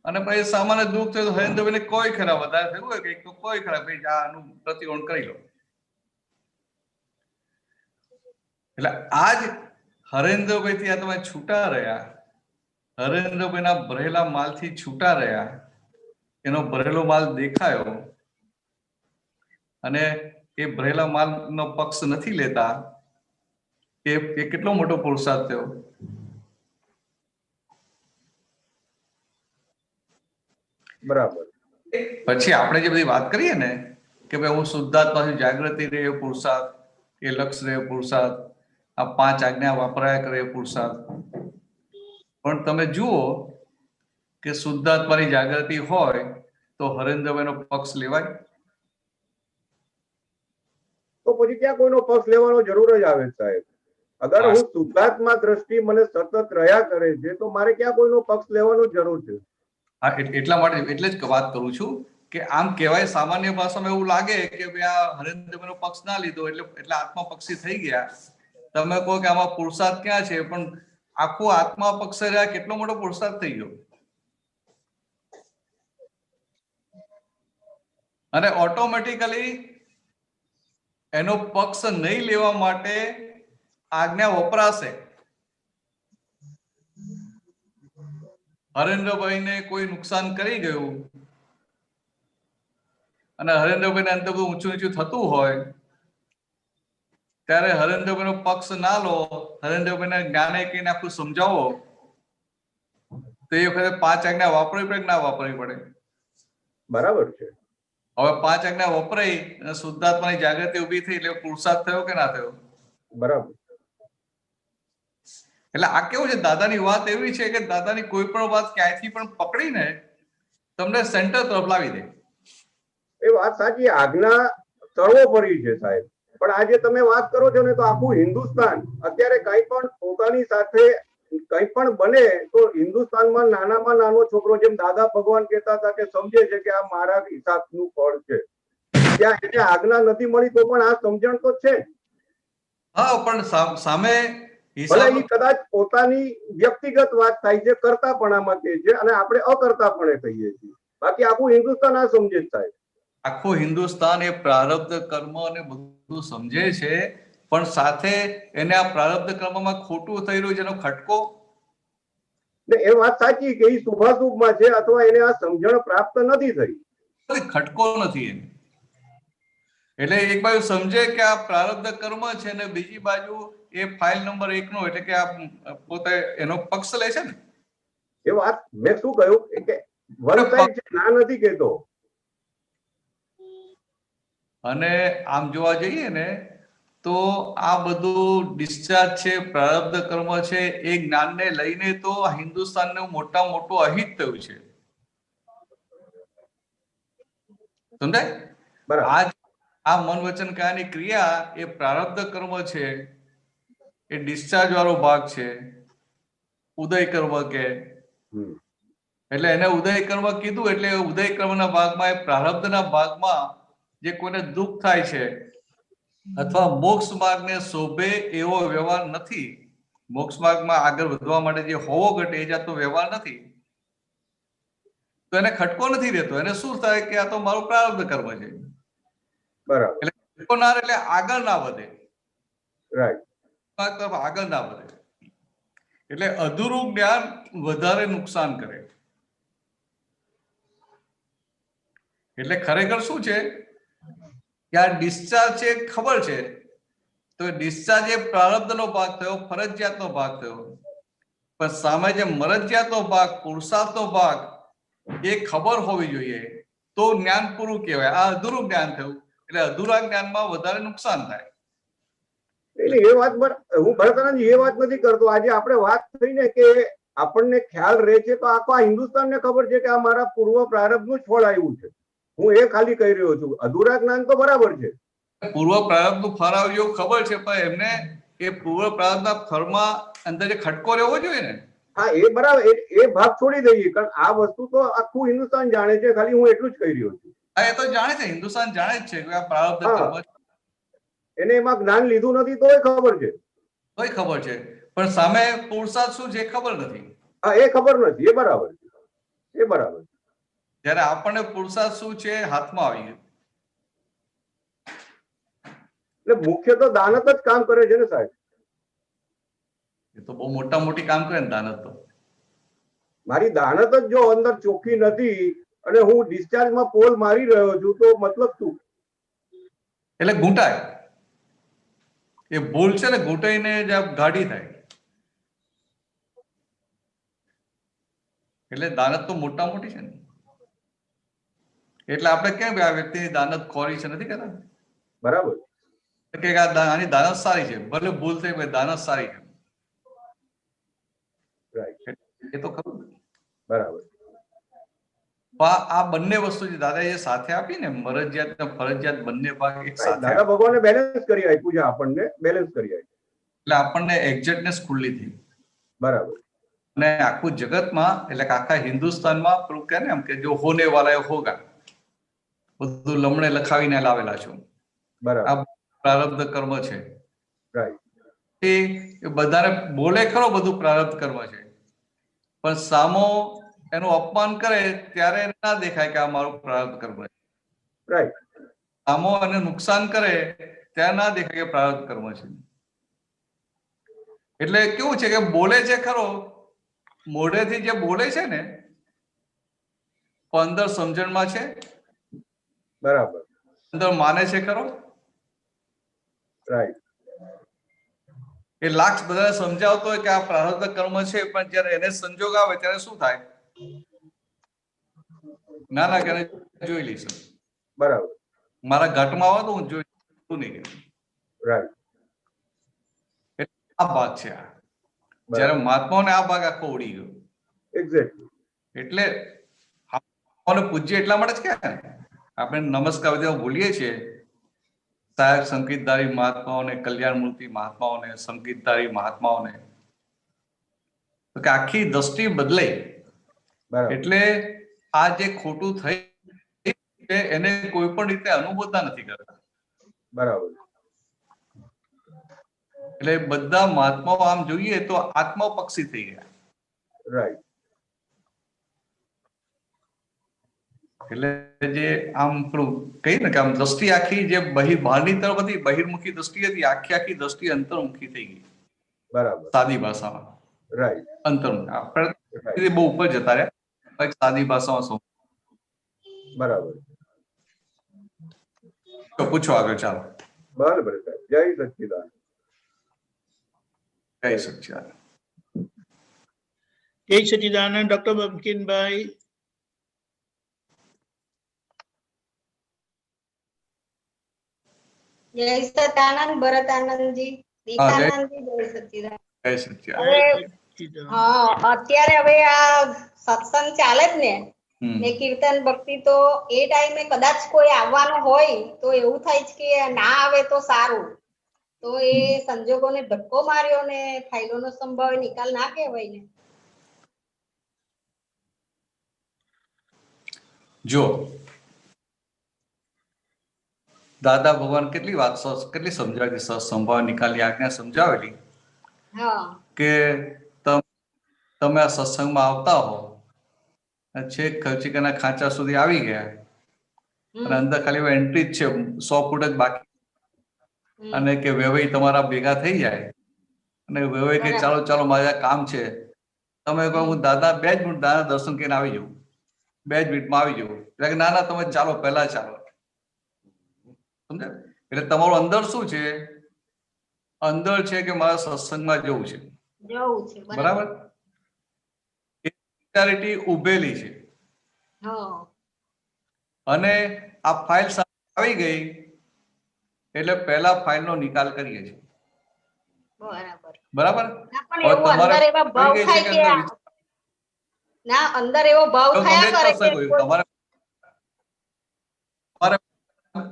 Speaker 11: અને પછી સામાન્ય દુઃખ થયું તો હરેન્દ્રભાઈને કોઈ ખરાબ વધારે થયું હોય કે કોઈ ખરાબ, ભાઈ આનું પ્રતિકોણ કરી લો. એટલે આજ હરેન્દ્રભાઈ થી આ તમે છૂટા રહ્યા, હરેન્દ્રભાઈના ભરેલા માલથી છૂટા રહ્યા, એનો ભરેલો માલ દેખાયો અને એ ભરેલા માલનો પક્ષ નથી લેતા, એ કેટલો મોટો પુરુષાર્થ થયો.
Speaker 14: બરાબર.
Speaker 11: પછી આપણે જે બધી વાત કરીએ ને કે ભાઈ હું શુદ્ધાત્માથી જાગૃતિ રહે પુરુષાર્થ, એ લક્ષ રહે પુરુષાર્થ, આ 5 આજ્ઞા વાપરાયા કરે પુરુષાર્થ, પણ તમે જુઓ કે શુદ્ધાત્માની જાગૃતિ હોય તો હરેન્દ્રભાઈનો પક્ષ લેવાય?
Speaker 14: તો પછી ક્યાં કોઈનો પક્ષ લેવાનો જરૂર જ આવે સાહેબ? અગર હું શુદ્ધાત્મા દ્રષ્ટિ મને સતત રહ્યા કરે છે તો મારે ક્યાં કોઈનો પક્ષ લેવાનો જરૂર છે?
Speaker 11: હા, એટલા માટે એટલે જ વાત કરું છું કે આમ કહેવાય સામાન્ય ભાષામાં એવું લાગે કે ભાઈ આ હરેન્દ્રભાઈનો પક્ષ ના લીધો એટલે આત્મા પક્ષી થઈ ગયા. તમે કહો કે આમાં પુરુષાર્થ ક્યાં છે, પણ આખો આત્મા પક્ષે રહ્યા કેટલો મોટો પુરુષાર્થ થઈ ગયો. અને ઓટોમેટિકલી એનો પક્ષ નહીં લેવા માટે આજ્ઞા વપરાશે. હરેન્દ્રભાઈને કોઈ નુકસાન કરી ગયું અને હરેન્દ્રભાઈને અંતે કોઈ ઊંચું ઊંચું થતું હોય ત્યારે હરેન્દ્રભાઈનો પક્ષ ના લો, હરેન્દ્રભાઈને જ્ઞાને કહીને આખું સમજાવો, તો એ વખતે 5 આજ્ઞા વાપરવી પડે કે ના વાપરવી પડે?
Speaker 14: બરાબર છે.
Speaker 11: હવે 5 આજ્ઞા વપરાઈ અને શુદ્ધાત્માની જાગૃતિ ઉભી થઈ એટલે પુરુષાર્થ થયો કે ના થયો?
Speaker 14: બરાબર.
Speaker 11: એટલે આ કેવું છે, દાદાની વાત એવી છે કે દાદાની કોઈ પણ વાત ક્યાંયથી પણ પકડીને તમને સેન્ટર તરફ લાવી દે.
Speaker 14: એ વાત સાચી, આજ્ઞા સર્વોપરી છે સાહેબ. પણ આજે તમે વાત કરો છો ને તો આખું હિન્દુસ્તાન અત્યારે કઈ પણ પોતાની સાથે કઈ પણ બને તો હિન્દુસ્તાનમાં નાનામાં નાનો છોકરો, જેમ દાદા ભગવાન કહેતા હતા કે સમજે છે કે આ મારા હિસાબનું ફળ છે, ત્યાં એને આજ્ઞા નથી મળી તો પણ આ સમજણ તો છે.
Speaker 11: હા, પણ સામે
Speaker 14: ભલે એ કદાચ પોતાની વ્યક્તિગત વાત થાય છે, કરતાપણામાં કહે છે અને આપણે અકર્તાપણે કહીએ છીએ, બાકી આખું હિન્દુસ્તાન આ સમજે છે સાહેબ.
Speaker 11: આખું હિન્દુસ્તાન એ પ્રારબ્ધ કર્મ અને બધું સમજે છે, પણ સાથે એને આ પ્રારબ્ધ કર્મમાં ખોટું થઈ રહ્યું છે એનો ખટકો.
Speaker 14: એ વાત સાચી કે એ શુભાશુભમાં છે અથવા એને આ સમજણ પ્રાપ્ત નથી થઈ,
Speaker 11: ખટકો નથી એને. એટલે એક બાજુ સમજે કે આ પ્રારબ્ધ કર્મ છે ને બીજી બાજુ એ ફાઇલ નંબર 1 નો એટલે કે આ પોતે એનો પક્ષ લે છે ને.
Speaker 14: એ વાત મેં શું કહ્યું કે વરસાદ છે, ના નથી કહેતો.
Speaker 11: અને આમ જોવા જઈએ ને તો આ બધું ડિસ્ચાર્જ છે, પ્રારબ્ધ કર્મ છે, એ જ્ઞાનને લઈને તો હિન્દુસ્તાનનું મોટામાં મોટું અહિત થયું છે. સમજાય? આ મન વચન કાયાની ક્રિયા એ પ્રારબ્ધ કર્મ છે, એ ડિસ્ચાર્જ વાળો ભાગ છે, ઉદય કર્મ કે. એટલે એને ઉદય કર્મ કીધું એટલે ઉદય કર્મના ભાગમાં એ પ્રારબ્ધના ભાગમાં જે કોઈને દુઃખ થાય છે અથવા મોક્ષ માર્ગને શોભે એવો વ્યવહાર નથી, મોક્ષ માર્ગમાં આગળ વધવા માટે જે હોવો ઘટે એ જાતનો વ્યવહાર નથી, તો એને ખટકો નથી રહેતો. એને શું થાય કે આ તો મારું પ્રારબ્ધ કર્મ છે.
Speaker 14: બરાબર.
Speaker 11: એટલે ખટકો ના એટલે આગળ ના વધે.
Speaker 14: રાઈટ.
Speaker 11: આગળ ના વધે એટલે અધૂરું જ્ઞાન વધારે નુકસાન કરે. એટલે ખરેખર શું છે કે આ ડિસ્ચાર્જ છે, ખબર છે, તો ડિસ્ચાર્જ એ પ્રારબ્ધનો ભાગ થયો, ફરજિયાતનો ભાગ થયો. પણ સામે જે મરજિયાતનો ભાગ, પુરુષાર્થનો ભાગ, એ ખબર હોવી જોઈએ તો જ્ઞાન પૂરું કહેવાય. આ અધૂરું જ્ઞાન થયું એટલે અધૂરા જ્ઞાનમાં વધારે નુકસાન થાય.
Speaker 14: એટલે એ વાત હું ભરતાનંદજી એ વાત નથી કરતો. આજે આપણે વાત થઈ ને કે આપણને ખ્યાલ રહે છે તો આખા હિન્દુસ્તાનને ખબર છે કે આ મારા પૂર્વ પ્રારબ્ધનું જ ફળ આવ્યું છે. હું એ ખાલી કહી રહ્યો છું. અધૂરા જ્ઞાન તો બરાબર છે,
Speaker 11: પૂર્વ પ્રારબ્ધનું ફળ આવ્યું ખબર છે, પણ એમને એ પૂર્વ પ્રારબ્ધના ફળમાં અંદર જે ખટકો રહેવો જોઈએ ને.
Speaker 14: હા, એ બરાબર, એ ભાગ છોડી દઈએ, કારણ આ વસ્તુ તો આખું હિન્દુસ્તાન જાણે છે, ખાલી હું એટલું જ કહી રહ્યો છું.
Speaker 11: હા, એ તો જાણે છે, હિન્દુસ્તાન જાણે જ છે કે આ પ્રારબ્ધ કર્મ છે.
Speaker 14: એને એમાં જ્ઞાન લીધું નથી તોય ખબર છે,
Speaker 11: તોય ખબર છે, પણ સામે પુરુષાર્થ શું છે ખબર નથી.
Speaker 14: હા, એ ખબર નથી. એ બરાબર છે, એ બરાબર.
Speaker 11: જયારે આપણને પુરુષાર્થ શું છે હાથમાં આવી ગયું
Speaker 14: એટલે મુખ્ય તો દાનત જ કામ કરે છે ને સાહેબ.
Speaker 11: એ તો બહુ મોટા મોટી કામ કરે ને દાનત તો.
Speaker 14: મારી દાનત જ જો અંદર ચોખ્ખી નથી અને હું ડિસ્ચાર્જમાં પોલ મારી રહ્યો છું તો મતલબ શું?
Speaker 11: એટલે ઘૂંટાય, એ ભૂલ છે ને, ઘૂંટાઈને જ ગાડી થાય. એટલે દાનત તો મોટા મોટી છે ને. એટલે આપણે કેમ આ વ્યક્તિની દાનત ખોરી છે નથી કહેતા?
Speaker 14: બરાબર.
Speaker 11: કે આની દાનત સારી છે, ભલે ભૂલ થઈ ભાઈ દાનત સારી છે. એ તો ખરું.
Speaker 14: બરાબર.
Speaker 11: આ બંને વસ્તુ જે દાદાએ સાથે આપી ને, મરજિયાત અને ફરજિયાત બંને ભાગ એક સાથે.
Speaker 14: દાદા ભગવાને બેલેન્સ કરી આપ્યું છે, આપણને બેલેન્સ કરી આપ્યું
Speaker 11: એટલે આપણને એક્ઝેક્ટનેસ ખુલ્લી થઈ.
Speaker 14: બરાબર.
Speaker 11: અને આખું જગતમાં એટલે આખા હિન્દુસ્તાનમાં પેલું કે ને એમ કે જો હોને વાલા હોગા, બધું લમણે લખાવીને લાવેલા છું.
Speaker 14: બરાબર.
Speaker 11: આ પ્રારબ્ધ કર્મ છે.
Speaker 14: રાઈટ.
Speaker 11: એ બધાને બોલે ખરો બધું પ્રારબ્ધ કર્મ છે, પણ સામો એનું અપમાન કરે ત્યારે ના દેખાય કે આ મારું પ્રારબ્ધ કર્મ છે.
Speaker 14: રાઈટ.
Speaker 11: સામો એને નુકસાન કરે ત્યારે ના દેખાય કે પ્રારબ્ધ કર્મ છે. એટલે કેવું છે કે બોલે છે ખરો મોઢેથી જે બોલે છે ને અંદર સમજણમાં છે,
Speaker 14: બરાબર,
Speaker 11: અંદર માને છે ખરો,
Speaker 14: રાઈટ.
Speaker 11: એ લાખ બધા સમજાવતો હોય કે આ પ્રારબ્ધ કર્મ છે, પણ જયારે એને સંજોગ આવે ત્યારે શું થાય? ના ના કે જોઈ લઈશું,
Speaker 14: બરાબર,
Speaker 11: મારા ઘાટમાં આવે તો હું જોઈ નહીં.
Speaker 14: રાઈટ.
Speaker 11: આ ભાગ છે. જયારે મહાત્માઓને આ ભાગ આખો ઉડી ગયો.
Speaker 14: એક્ઝેક્ટલી.
Speaker 11: એટલે પૂજ્ય એટલા માટે જ કે આપણે નમસ્કાર વિધિમાં બોલીએ છીએ સહાયક સંગીતધારી મહાત્માઓને, કલ્યાણ મૂર્તિ મહાત્માઓને, સંગીતધારી મહાત્માઓને, તો કે આખી દ્રષ્ટિ બદલાઈ. એટલે આ જે ખોટું થઈ એને કોઈ પણ રીતે અનુમોદના નથી કરતા.
Speaker 14: બરાબર.
Speaker 11: એટલે બધા મહાત્માઓ આમ જોઈએ તો આત્મપક્ષી થઈ ગયા.
Speaker 14: રાઈટ.
Speaker 11: એટલે જે આમ પેલું કહી ને કે આમ દ્રષ્ટિ આખી જે બહારની તરફ હતી, બહિર્મુખી દ્રષ્ટિ હતી, આખી દ્રષ્ટિ અંતર્મુખી થઈ ગઈ.
Speaker 14: બરાબર.
Speaker 11: સાદી ભાષામાં.
Speaker 14: રાઈટ.
Speaker 11: અંતર્મુખ. આપણે બહુ ઉપર જતા રહ્યા સાદી ભાષામાં. શું? બરાબર. તો પૂછો આગળ, ચાલો.
Speaker 14: બરાબર સાહેબ. જય સચ્ચિદાનંદ.
Speaker 11: જય સચ્ચિદાનંદ.
Speaker 5: જય સચ્ચિદાનંદ. ડોક્ટર બંકિમભાઈ.
Speaker 4: જય સચ્ચિદાનંદ ભરતાનંદજી, દીપાનંદજી, જય સચ્ચિદાનંદ.
Speaker 11: જય સચ્ચિદાનંદ.
Speaker 4: હા, અત્યારે હવે આ સત્સંગ ચાલે જ ને કીર્તન ભક્તિ, તો એ ટાઈમે કદાચ કોઈ આવવાનું હોય તો એવું થાય છે કે ના આવે તો સારું. તો એ સંજોગોને ધક્કો માર્યો ને ફાઇલોનો સંભાવ્ય નિકાલ ના કહેવાય ને.
Speaker 11: જો દાદા ભગવાન કેટલી વાત કેટલી સમજાવેલી, સંભાવ નિકાલની આજ્ઞા સમજાવેલી કે તમે આ સત્સંગમાં આવતા હો, છેક ખર્ચિકાના ખાંચા સુધી આવી ગયા અને અંદર ખાલી એન્ટ્રી જ છે, 100 ફૂટ જ બાકી, અને કે વેવાઈ તમારા ભેગા થઈ જાય અને વેવાઈ કે ચાલો ચાલો મારે કામ છે, તમે કહો હું દાદા 2 જ મિનિટ દાદા દર્શન કરીને આવી જવું, 2 જ મિનિટમાં આવી જવું. એટલે ના ના તમે ચાલો, પહેલા ચાલો. સમજે? એટલે તમારું અંદર શું છે? અંદર છે કે મારા સત્સંગમાં જવું છે. બરાબર. ઉભેલી છે અને આ ફાઇલ આવી ગઈ એટલે પહેલા ફાઇલ નો નિકાલ કરીએ છીએ. બરાબર.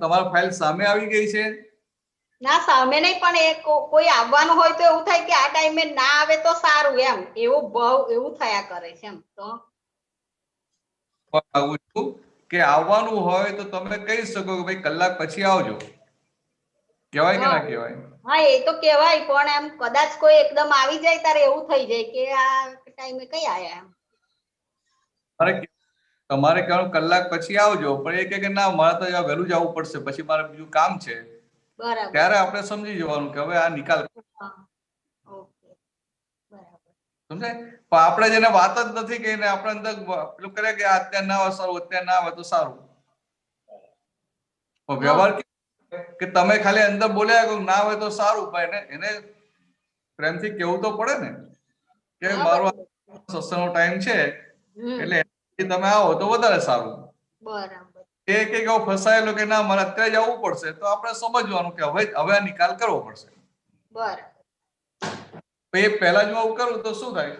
Speaker 11: તમારા ફાઇલ સામે આવી ગઈ છે
Speaker 4: ના, સામે નહીં, પણ એ કોઈ આવવાનું હોય તો એવું થાય કે આ ટાઈમે ના આવે તો સારું, એમ એવો ભાવ એવું થયા કરે છે. એમ તો
Speaker 11: કે આવવાનું હોય તો તમે કહી શકો કે ભાઈ કલાક પછી આવજો, કહેવાય કે ના કહેવાય?
Speaker 4: હા, એ તો કહેવાય, પણ એમ કદાચ કોઈ એકદમ આવી જાય ત્યારે એવું થઈ જાય કે આ ટાઈમે કઈ આયા એમ.
Speaker 11: તમારે કહેવાનું કલાક પછી આવજો, પણ એ કે ના મારે તો વહેલું જવું પડશે, પછી મારે બીજું કામ છે. ત્યારે આપણે સમજી જવાનું કે હવે આ નિકાલ. સમજાય? પણ આપણે જેને વાત જ નથી કહી ને આપણે અંદર પેલું કરે કે અત્યારે ના આવે સારું, અત્યારે ના આવે તો સારું. વ્યવહાર કે તમે ખાલી અંદર બોલ્યા ના આવે તો સારું, પણ એને પ્રેમથી કેવું તો પડે ને કે મારો સત્સંગનો ટાઈમ છે એટલે તમે આવો તો વધારે સારું.
Speaker 4: બરાબર.
Speaker 11: એ કે ફસાયેલો કે ના મારે અત્યારે જવું પડશે, તો આપણે સમજવાનું કે હવે આ નિકાલ કરવો પડશે.
Speaker 4: બરાબર.
Speaker 11: એ પહેલા જો આવું કરું તો શું થાય?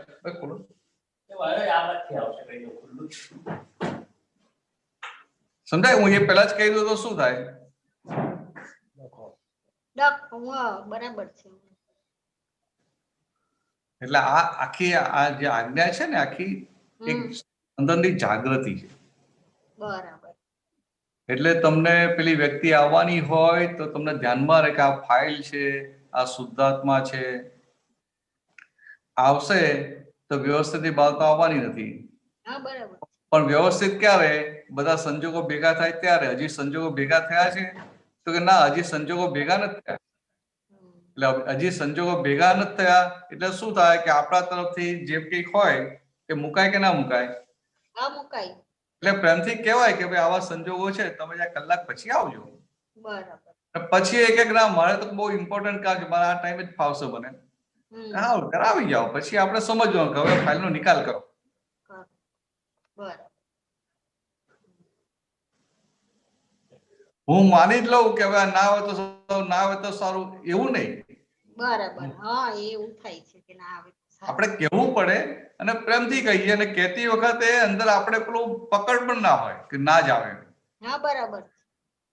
Speaker 11: સમજાય? હું એ પહેલા જ કહી દઉં તો શું થાય?
Speaker 4: બરાબર છે.
Speaker 11: એટલે આ આખી આ જે આજ્ઞા છે ને, આખી એક અંદરની જાગૃતિ છે.
Speaker 4: બરાબર.
Speaker 11: એટલે તમને પેલી વ્યક્તિ આવવાની હોય તો તમને ધ્યાનમાં રહે કે આ ફાઇલ છે, આ શુદ્ધાત્મા છે, આવશે તો વ્યવસ્થિત બાબતો આવવાની નથી. પણ વ્યવસ્થિત ક્યારે? બધા સંજોગો ભેગા થાય ત્યારે. હજી સંજોગો ભેગા થયા છે તો કે ના, હજી સંજોગો ભેગા નથી થયા. એટલે હજી સંજોગો ભેગા નથી થયા એટલે શું થાય કે આપણા તરફથી જે કંઈક હોય એ મુકાય કે ના મુકાય?
Speaker 4: હા મુકાય.
Speaker 11: એટલે પ્રેમથી કહેવાય કે ભાઈ આવા સંજોગો છે, તમે જ્યાં કલાક પછી આવજો.
Speaker 4: બરાબર.
Speaker 11: પછી એક ના મારે તો બહુ ઇમ્પોર્ટન્ટ કામ છે, મારે આ ટાઈમે જ ફાવશે મને, હા કરાવી જાઓ. પછી આપણે સમજવાનું કે હવે ફાઇલનો નિકાલ કરો.
Speaker 4: બરાબર.
Speaker 11: હું માની જ લઉં કે હવે ના આવે તો સારું, એવું નહીં.
Speaker 4: બરાબર. હા એવું થાય છે કે ના આવે.
Speaker 11: આપણે કહેવું પડે અને પ્રેમથી કહીએ, અને કહેતી વખતે અંદર આપણે પેલું પકડ પણ ના હોય કે ના જ આવે.
Speaker 4: હા બરાબર.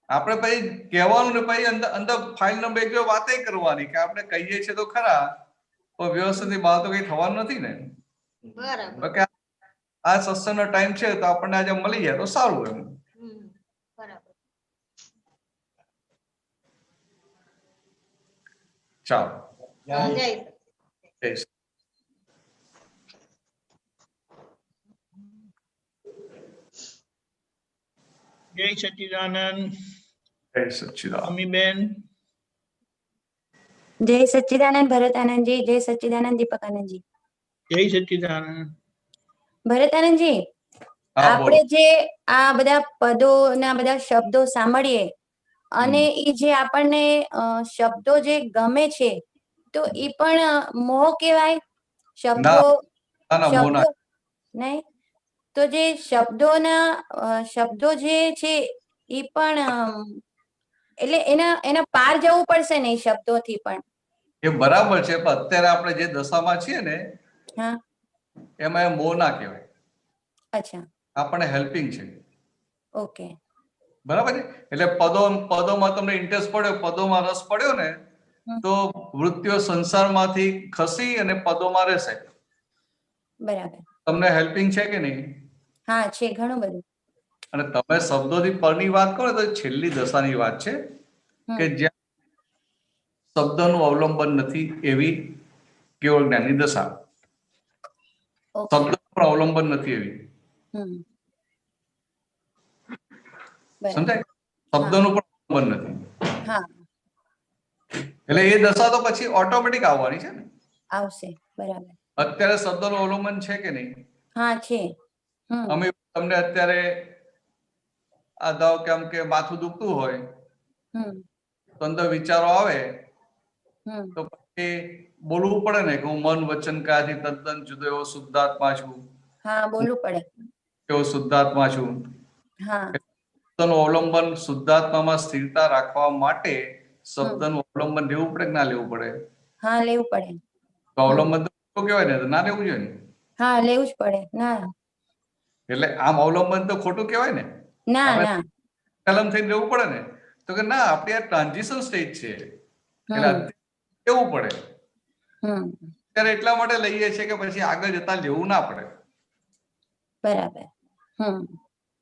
Speaker 11: આપણે પછી કહેવાનું ને પછી અંદર ફાઇલ નંબર 1 વાતે કરવાની કે આપણે કહીએ છીએ તો ખરા, પણ વ્યવસ્થિત બહાર તો કઈ થવાનું નથી ને.
Speaker 4: બરાબર.
Speaker 11: આ સત્સંગનો ટાઈમ છે તો આપણને આજે મળી જાય તો સારું એમ.
Speaker 4: બરાબર.
Speaker 11: ચાલો.
Speaker 4: જય
Speaker 5: સચ્ચિદાનંદ.
Speaker 11: જય સચ્ચિદાનંદ.
Speaker 5: અમીબેન.
Speaker 15: જય સચ્ચિદાનંદ ભરતાનંદજી. જય સચ્ચિદાનંદ દીપકાનંદજી.
Speaker 5: જય સચ્ચિદાનંદ.
Speaker 15: ભરતાનંદજી, આપણે જે આ બધા પદો ના બધા શબ્દો સાંભળીએ અને એ જે આપણને શબ્દો જે ગમે છે, તો એ પણ મોહ કહેવાય? શબ્દો નહીં તો જે શબ્દો જે છે એ પણ એટલે એના પાર જવું પડશે ને એ શબ્દોથી પણ?
Speaker 11: એ બરાબર છે, પણ અત્યારે આપણે જે દશામાં છીએ ને એમાં મોહ ના કહેવાય.
Speaker 15: અચ્છા.
Speaker 11: આપણને હેલ્પિંગ છે.
Speaker 15: ઓકે.
Speaker 11: બરાબર છે. એટલે પદોમાં તમને ઇન્ટરેસ્ટ પડ્યો, પદોમાં રસ પડ્યો ને, તો વૃત્તિઓ સંસારમાંથી ખસી અને પદોમાં રહેશે.
Speaker 15: બરાબર.
Speaker 11: તમને હેલ્પિંગ છે કે નહીં?
Speaker 15: હા છે, ઘણું બધું.
Speaker 11: અને તમે શબ્દોથી પરની વાત કરો તો છેલ્લી દશાની વાત છે કે જ્યાં શબ્દનું અવલંબન નથી એવી કેવળ જ્ઞાનની દશા. શબ્દનું પણ અવલંબન નથી એવી. સમજાય? શબ્દનું પણ અવલંબન નથી. એટલે એ દશા તો પછી ઓટોમેટિક આવવાની છે ને.
Speaker 15: આવશે. બરાબર.
Speaker 11: અત્યારે શબ્દનું અવલંબન છે કે નહીં?
Speaker 15: હા છે.
Speaker 11: અમે તમને અત્યારે આ ધારો કેમ કે માથું દુખતું હોય તો અંદર વિચારો આવે તો પછી બોલવું પડે ને કે હું મન વચન કાયાથી તદ્દન જુદો એવો શુદ્ધાત્મા છું.
Speaker 15: હા બોલવું પડે.
Speaker 11: એવો શુદ્ધાત્મા છું.
Speaker 15: હા.
Speaker 11: શબ્દનું અવલંબન શુદ્ધાત્મામાં સ્થિરતા રાખવા માટે શબ્દનું અવલંબન લેવું પડે કે ના લેવું પડે?
Speaker 15: હા લેવું પડે.
Speaker 11: તો અવલંબન તો કહેવાય ને, ના લેવું જોઈએ ને?
Speaker 15: હા લેવું જ પડે. ના
Speaker 11: એટલે આમ અવલંબન તો ખોટું કહેવાય ને?
Speaker 15: ના ના
Speaker 11: કલમ થઈને લેવું પડે ને? તો કે ના, આપણે આ ટ્રાન્ઝિશન સ્ટેજ છે એટલે લેવું પડે. ત્યારે એટલા માટે લઈએ છીએ કે પછી આગળ જતા લેવું ના પડે.
Speaker 15: બરાબર.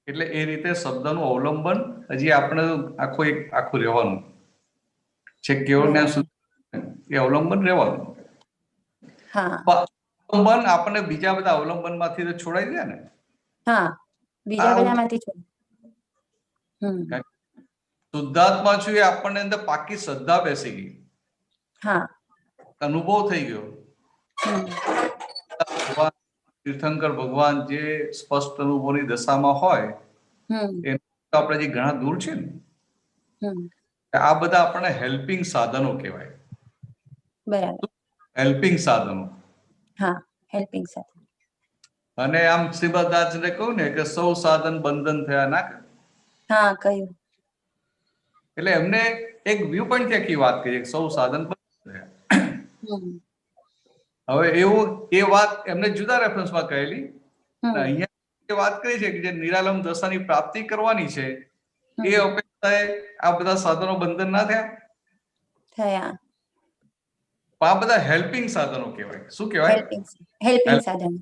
Speaker 11: એટલે એ રીતે શબ્દનું અવલંબન હજી આપણે આખું રહેવાનું છે. કેવળ જ્ઞાન સુધી એ અવલંબન રહેવાનું. અવલંબન આપણને બીજા બધા અવલંબન માંથી તો છોડાઈ દે ને.
Speaker 15: હા, બીજા બધામાંથી છોડાય.
Speaker 11: શુદ્ધાત્મા છું એ આપણને અંદર પાકી શ્રદ્ધા બેસી ગઈ.
Speaker 15: હા,
Speaker 11: અનુભવ થઈ ગયો. તીર્થંકર ભગવાન જે સ્પષ્ટ અનુભવની દશામાં હોય એ આપણે જે ઘણા દૂર છે ને, આ બધા આપણને હેલ્પિંગ સાધનો કહેવાય.
Speaker 15: બરાબર.
Speaker 11: હેલ્પિંગ સાધનો.
Speaker 15: હા, હેલ્પિંગ સાધનો.
Speaker 11: અને આમ શ્રીબદ્ધાચાર્ય કહ્યું ને કે સૌ સાધન બંધન થયા ના.
Speaker 15: હા કહ્યું.
Speaker 11: એટલે એમને એક વ્યૂ પોઈન્ટ આખી વાત કરી, સૌ સાધન બંધન થયા. હવે એવું એ વાત એમને જુદા રેફરન્સમાં કહેલી. અહીંયા વાત કરી છે કે જે નિરાલંબ દશાની પ્રાપ્તિ કરવાની છે એ અપેક્ષાએ આ બધા સાધનો બંધન ના
Speaker 15: થયા.
Speaker 11: આ બધા હેલ્પિંગ સાધનો કહેવાય. શું કહેવાય?
Speaker 15: હેલ્પિંગ સાધનો.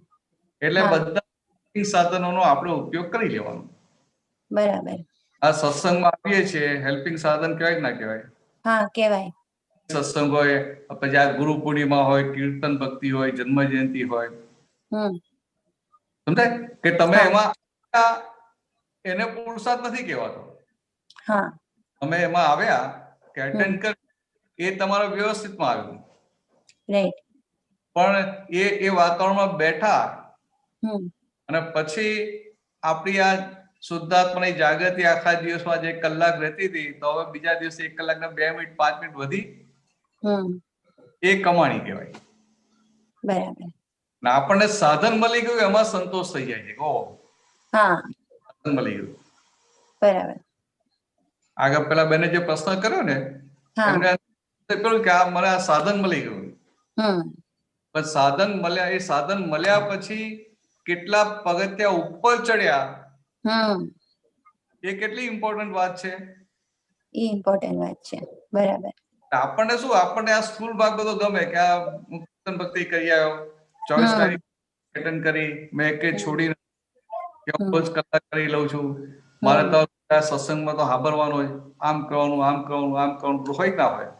Speaker 11: એટલે બધા સાધનોનો આપણે ઉપયોગ કરી લેવાનો.
Speaker 15: બરાબર.
Speaker 11: આ સત્સંગમાં આવીએ છીએ, હેલ્પિંગ સાધન કહેવાય કે ના કહેવાય?
Speaker 15: હા કહેવાય.
Speaker 11: સત્સંગ હોય, પછી આ ગુરુ પૂર્ણિમા હોય, કીર્તન ભક્તિ હોય, જન્મ જયંતિ હોય, સમજાય કે તમે એમાં એને પુરુષાર્થ નથી કહેવાતો. તમે એમાં આવ્યા કે અટેન્ડ કરી એ તમારા વ્યવસ્થિતમાં આવ્યું.
Speaker 15: રાઈટ.
Speaker 11: પણ એ વાતાવરણમાં બેઠા અને પછી આપણી આ શુદ્ધાત્માની જાગૃતિ આખા દિવસમાં જે કલાક રહેતી હતી, તો હવે બીજા દિવસે 1 કલાક ને 2 મિનિટ 5 મિનિટ વધી, એ કમાણી કહેવાય.
Speaker 15: બરાબર.
Speaker 11: ને આપણને સાધન મળી ગયું એમાં સંતોષ થઈ જાય છે. ઓહો, સાધન મળી ગયું.
Speaker 15: બરાબર.
Speaker 11: આગળ પેલા બેને જે પ્રશ્ન કર્યો ને, એમને પેલું કે આ મને આ સાધન મળી ગયું. પણ સાધન મળ્યા, એ સાધન મળ્યા પછી કેટલા પગથિયા ઉપર ચડ્યા, એ કેટલી ઇમ્પોર્ટન્ટ વાત છે.
Speaker 15: એ ઇમ્પોર્ટન્ટ વાત છે. બરાબર.
Speaker 11: આપણને શું, આપણને આ સ્થૂળ ભાગ બધો ગમે કે આ કીર્તન ભક્તિ કરી આવ્યો, 24 તારીખ એટેન્ડ કરી, મેં એક છોડી કલાક કરી લઉં છું, મારે તો સત્સંગમાં તો સાંભળવાનું હોય, આમ કરવાનું આમ કરવાનું આમ કરવાનું હોય ના હોય.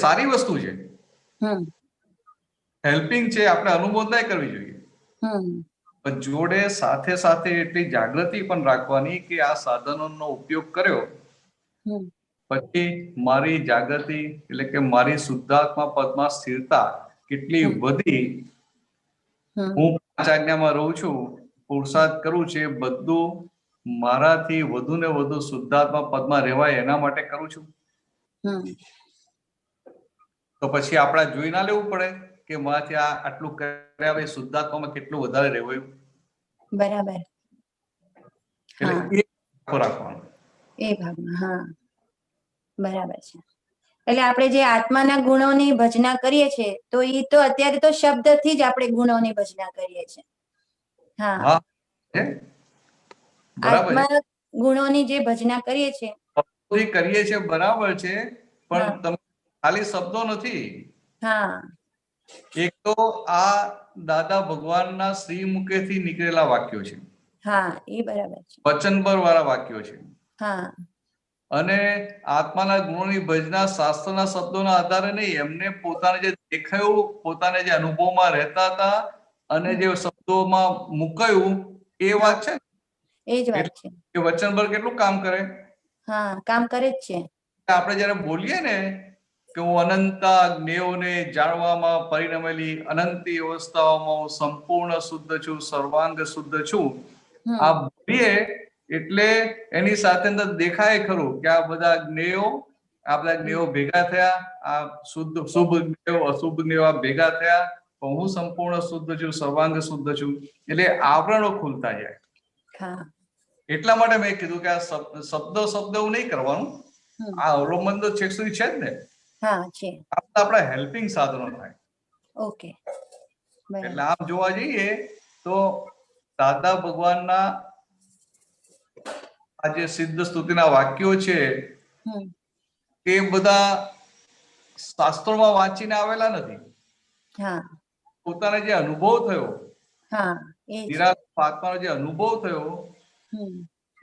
Speaker 11: સારી વસ્તુ છે, હેલ્પિંગ છે, આપણે અનુમોદ નહીં કરવી જોઈએ. પણ જોડે સાથે સાથે એટલી જાગૃતિ પણ રાખવાની કે આ સાધનોનો ઉપયોગ કર્યો પછી મારી જાગૃતિ એટલે કે મારી શુદ્ધાત્મા પદમાં સ્થિરતા કેટલી વધી. હું 5 આજ્ઞામાં રહું છું, પુરુષાર્થ કરું છું, એ બધું મારાથી વધુ ને વધુ શુદ્ધાત્મા પદમાં રહેવાય એના માટે કરું છું. તો પછી આપણે જોઈ ના લેવું પડે કે મારાથી આ આટલું કર્યા પછી શુદ્ધાત્મામાં કેટલું વધારે રહેવાયું.
Speaker 15: બરાબર.
Speaker 11: એટલે રાખવાનું
Speaker 15: એ ભાગમાં. હા, બરાબર છે. એટલે આપણે જે આત્માના ગુણોની ભજના કરીએ છીએ, તો એ તો અત્યારે તો શબ્દથી જ આપણે ગુણોની ભજના કરીએ છીએ. હા, આત્મા ગુણોની જે ભજના કરીએ છીએ
Speaker 11: બરાબર છે, પણ તમે ખાલી શબ્દો નથી. એક તો આ દાદા ભગવાનના શ્રી મુખેથી નીકળેલા વાક્યો છે.
Speaker 15: હા, એ બરાબર છે.
Speaker 11: વચનભર વાળા વાક્યો છે.
Speaker 15: હા,
Speaker 11: અને આત્માના ગુણોની ભજના શાસ્ત્રના શબ્દોના આધારે નહીં, એમને પોતાને જે દેખાયું, પોતાને જે અનુભવમાં રહેતા હતા અને જે શબ્દોમાં મુકાયું, એ વાત છે.
Speaker 15: એ જ વાત છે.
Speaker 11: એ વચનભર કેટલું કામ કરે.
Speaker 15: હા, કામ કરે જ છે.
Speaker 11: આપણે જયારે બોલીએ ને કે હું અનંત જ્ઞેયોને જાણવામાં પરિણમેલી અનંતી અવસ્થાઓમાં હું સંપૂર્ણ શુદ્ધ છું, સર્વાંગ શુદ્ધ છું, આ બોલીએ એટલે એની સાથે અંદર દેખાય ખરું કે આ બધા જ્ઞેયો ભેગા થયા, આ શુદ્ધ શુભ જ્ઞેયો અશુભ જ્ઞેયો આ ભેગા થયા, તો હું સંપૂર્ણ શુદ્ધ છું, સર્વાંગ શુદ્ધ છું, એટલે આવરણો ખુલતા જાય. એટલા માટે મેં કીધું કે આ શબ્દ એવું નહીં કરવાનું. આ અવલંબન તો છેક સુધી છે જ ને. આપણા હેલ્પિંગ સાધનો થાય.
Speaker 15: ઓકે.
Speaker 11: એટલે આમ જોવા જઈએ તો દાદા ભગવાનના આ જે સિદ્ધ સ્તુતિના વાક્યો છે એ બધા શાસ્ત્રોમાં વાંચીને આવેલા નથી. પોતાને જે અનુભવ થયો, આત્માનો જે અનુભવ થયો,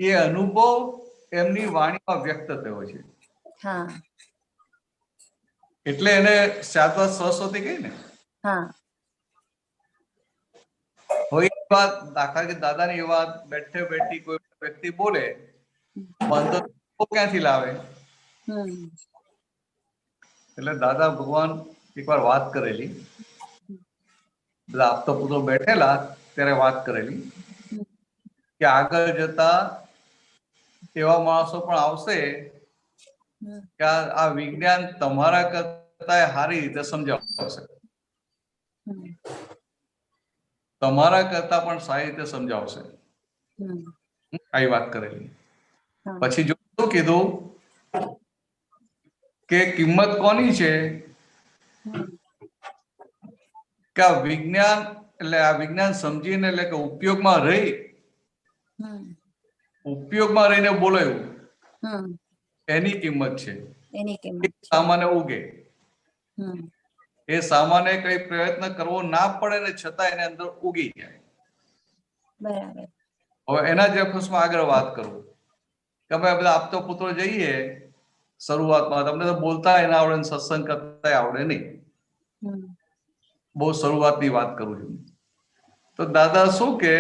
Speaker 11: એ અનુભવ એમની વાણીમાં વ્યક્ત થયો છે. એટલે એને શાશ્વત સરસ્વતી કહી ને. વાત દાખલા કે દાદાની એ વાત બેઠે બેઠી કોઈ વ્યક્તિ બોલે, બંધો ક્યાંથી લાવે? એટલે દાદા ભગવાન એકવાર વાત કરેલી, બધા આપતા પુત્રો બેઠેલા ત્યારે વાત કરેલી કે આગળ જતા એવા માણસો પણ આવશે કે આ વિજ્ઞાન તમારા કરતા સારી રીતે સમજાવશે, તમારા કરતા પણ સારી રીતે સમજાવશે. આવી વાત કરેલી. પછી જો શું કીધું કે કિંમત કોની છે કે આ વિજ્ઞાન એટલે આ વિજ્ઞાન સમજીને એટલે કે ઉપયોગમાં રહીને બોલાયું એની કિંમત છે. સામાન્ય ઉગે એ સામાન્ય કઈ પ્રયત્ન કરવો ના પડે ને છતાં એને અંદર ઉગી જાય.
Speaker 15: બરાબર.
Speaker 11: હવે એના જ રેફરન્સમાં આગળ વાત કરું કે અમે બધા આપતો પુત્રો જઈએ શરૂઆતમાં, તમને તો બોલતા ના આવડે ને સત્સંગ કરતા આવડે નહીં, બહુ શરૂઆતની વાત કરું છું. તો દાદા શું કે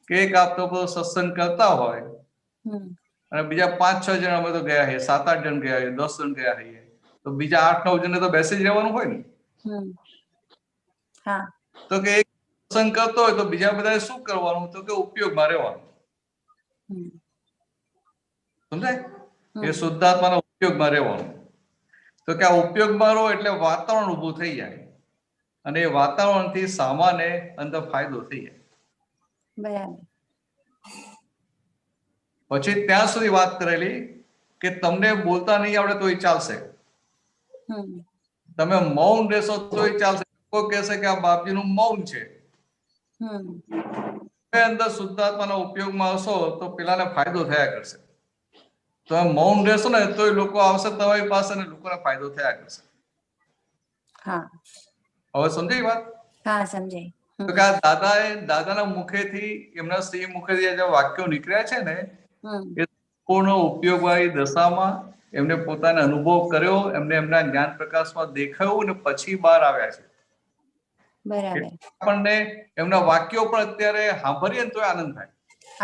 Speaker 11: એક આપતો પુત્રો સત્સંગ કરતા હોય અને બીજા 5-6 જણ અમે તો ગયા છીએ, 7-8 જણ ગયા છીએ, 10 જણ ગયા છીએ, તો બીજા 8-9 જણને તો બેસી જ રહેવાનું હોય ને. તો કે એક સત્સંગ કરતો હોય તો બીજા બધા શું કરવાનું, તો કે ઉપયોગમાં રહેવાનું. સમજાય? એ શુદ્ધાત્માના ઉપયોગમાં રહેવાનું. તો કે આ ઉપયોગમાં રહો એટલે વાતાવરણ ઊભું થઈ જાય, અને એ વાતાવરણથી સામાન્ય અંદર ફાયદો થઈ જાય.
Speaker 15: બરાબર.
Speaker 11: પછી ત્યાં સુધી વાત કરેલી કે તમને બોલતા નહીં આવડે તોય ચાલશે, તમે મૌન રહેશો તોય ચાલશે. કોઈ કહેશે કે આ બાપજીનું મૌન છે, અંદર શુદ્ધાત્માના ઉપયોગમાં હશો તો પેલાને ફાયદો થયા કરશે. તમે મૌન રહેશો ને તોય લોકો આવશે તમારી પાસે ને લોકોને ફાયદો થયા કરશે. હવે સમજાય વાત?
Speaker 15: હા, સમજાય.
Speaker 11: તો કે દાદાના મુખેથી, એમના શ્રી મુખેથી જે વાક્યો નીકળ્યા છે ને, એ પૂર્ણ ઉપયોગવાળી દશામાં એમને પોતાનો અનુભવ કર્યો, એમને એમના જ્ઞાન પ્રકાશમાં દેખાયું ને પછી બહાર આવ્યા છે.
Speaker 15: બરાબર.
Speaker 11: આપણને એમના વાક્યો પણ અત્યારે સાંભળીએ ને તો આનંદ થાય.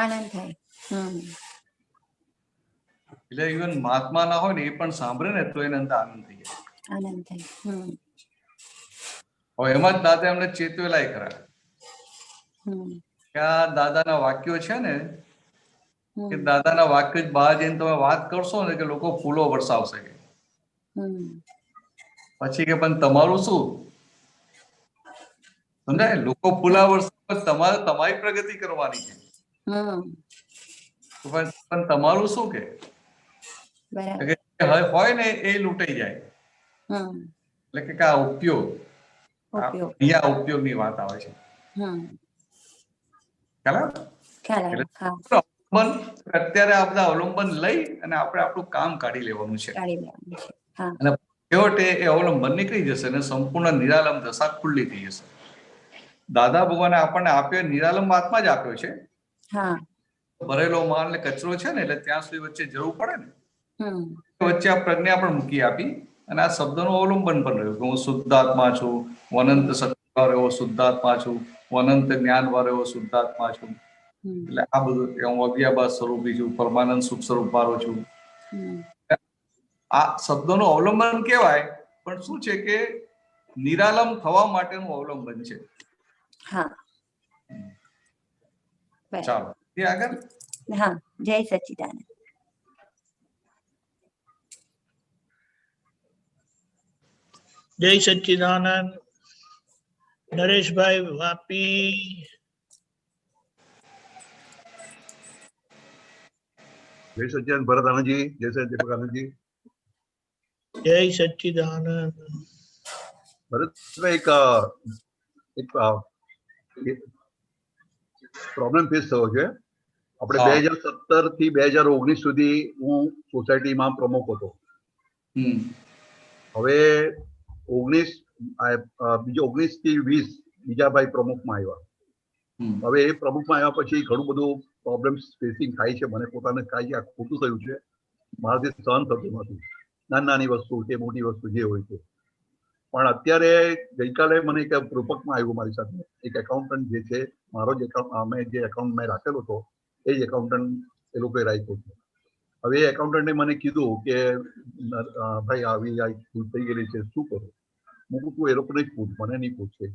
Speaker 15: આનંદ થાય.
Speaker 11: એટલે ઇવન મહાત્મા ના હોય ને એ પણ સાંભળે ને તો એને અંદર આનંદ થઈ જાય.
Speaker 15: આનંદ થાય.
Speaker 11: હવે એમાં જ દાદા એમને ચેતવેલાય ખરા કે આ દાદાના વાક્યો છે ને, કે દાદાના વાક્ય જ બહાર જઈને તમે વાત કરશો ને કે લોકો ફૂલો વરસાવશે. પછી કે પણ તમારું શું? સમજાય? લોકો ફૂલા વરસાવે, તમારે તમારી પ્રગતિ કરવાની છે, પણ તમારું શું કે હોય ને એ લૂંટાઈ જાય. એટલે કે આ ઉપયોગ, અહીંયા ઉપયોગની વાત આવે છે. અત્યારે આ બધા અવલંબન લઈ અને આપણે આપણું કામ કાઢી લેવાનું છે, અને છેવટે એ અવલંબન નીકળી જશે અને સંપૂર્ણ નિરાલમ દશા ખુલ્લી થઈ જશે. દાદા ભગવાને આપણને આપ્યો નિરાલમ આત્મા જ આપ્યો છે. ભરેલો માલ ને કચરો છે ને, એટલે ત્યાં સુધી વચ્ચે જરૂર પડે ને, વચ્ચે આ પ્રજ્ઞા પણ મૂકી આપી અને આ શબ્દનું અવલંબન પણ રહ્યું કે હું શુદ્ધાત્મા છું, અનંત સત્ય એવો શુદ્ધાત્મા છું, અનંત જ્ઞાન વાળો એવો શુદ્ધાત્મા છું. એટલે આ બધું હું અવ્યાભાસ સ્વરૂપી છું, પરમાનંદ સુખ સ્વરૂપ વાળો છું. આ શબ્દોનું અવલંબન કહેવાય, પણ શું છે કે નિરાલમ થવા માટેનું અવલંબન છે. ચાલો આગળ.
Speaker 15: હા, જય સચ્ચિદાનંદ.
Speaker 5: જય સચ્ચિદાનંદ. નરેશભાઈ વાપી.
Speaker 16: જય સચ્ચિદાનંદ ભરત આનંદજી. જય સચ્ચિદાનંદ આનંદજી.
Speaker 5: જય સચ્ચિદાનંદ.
Speaker 16: ભરતભાઈ, એક પ્રોબ્લેમ ફેસ થયો છે. આપણે 2017 થી 2019 સુધી હું સોસાયટીમાં પ્રમુખ હતો. હવે 19 થી 20 બીજા ભાઈ પ્રમુખમાં આવ્યા. હવે એ પ્રમુખમાં આવ્યા પછી ઘણું બધું પ્રોબ્લેમ્સ ફેસિંગ થાય છે. મને પોતાને થાય છે આ ખોટું થયું છે, મારાથી સહન થતું નથી. નાની વસ્તુ કે મોટી વસ્તુ જે હોય છે. પણ અત્યારે ગઈકાલે મને એક રૂપકમાં આવ્યું મારી સાથે. એક એકાઉન્ટન્ટ જે છે, મારો જ અમે જે એકાઉન્ટ મેં રાખેલો હતો એ જ એકાઉન્ટન્ટ એ લોકોએ રાખ્યો છે. હવે એ એકાઉન્ટન્ટે મને કીધું કે ભાઈ આવી ભૂલ થઈ ગયેલી છે, શું કરું? હું કહું એ લોકોને જ પૂછ, મને નહીં પૂછશે.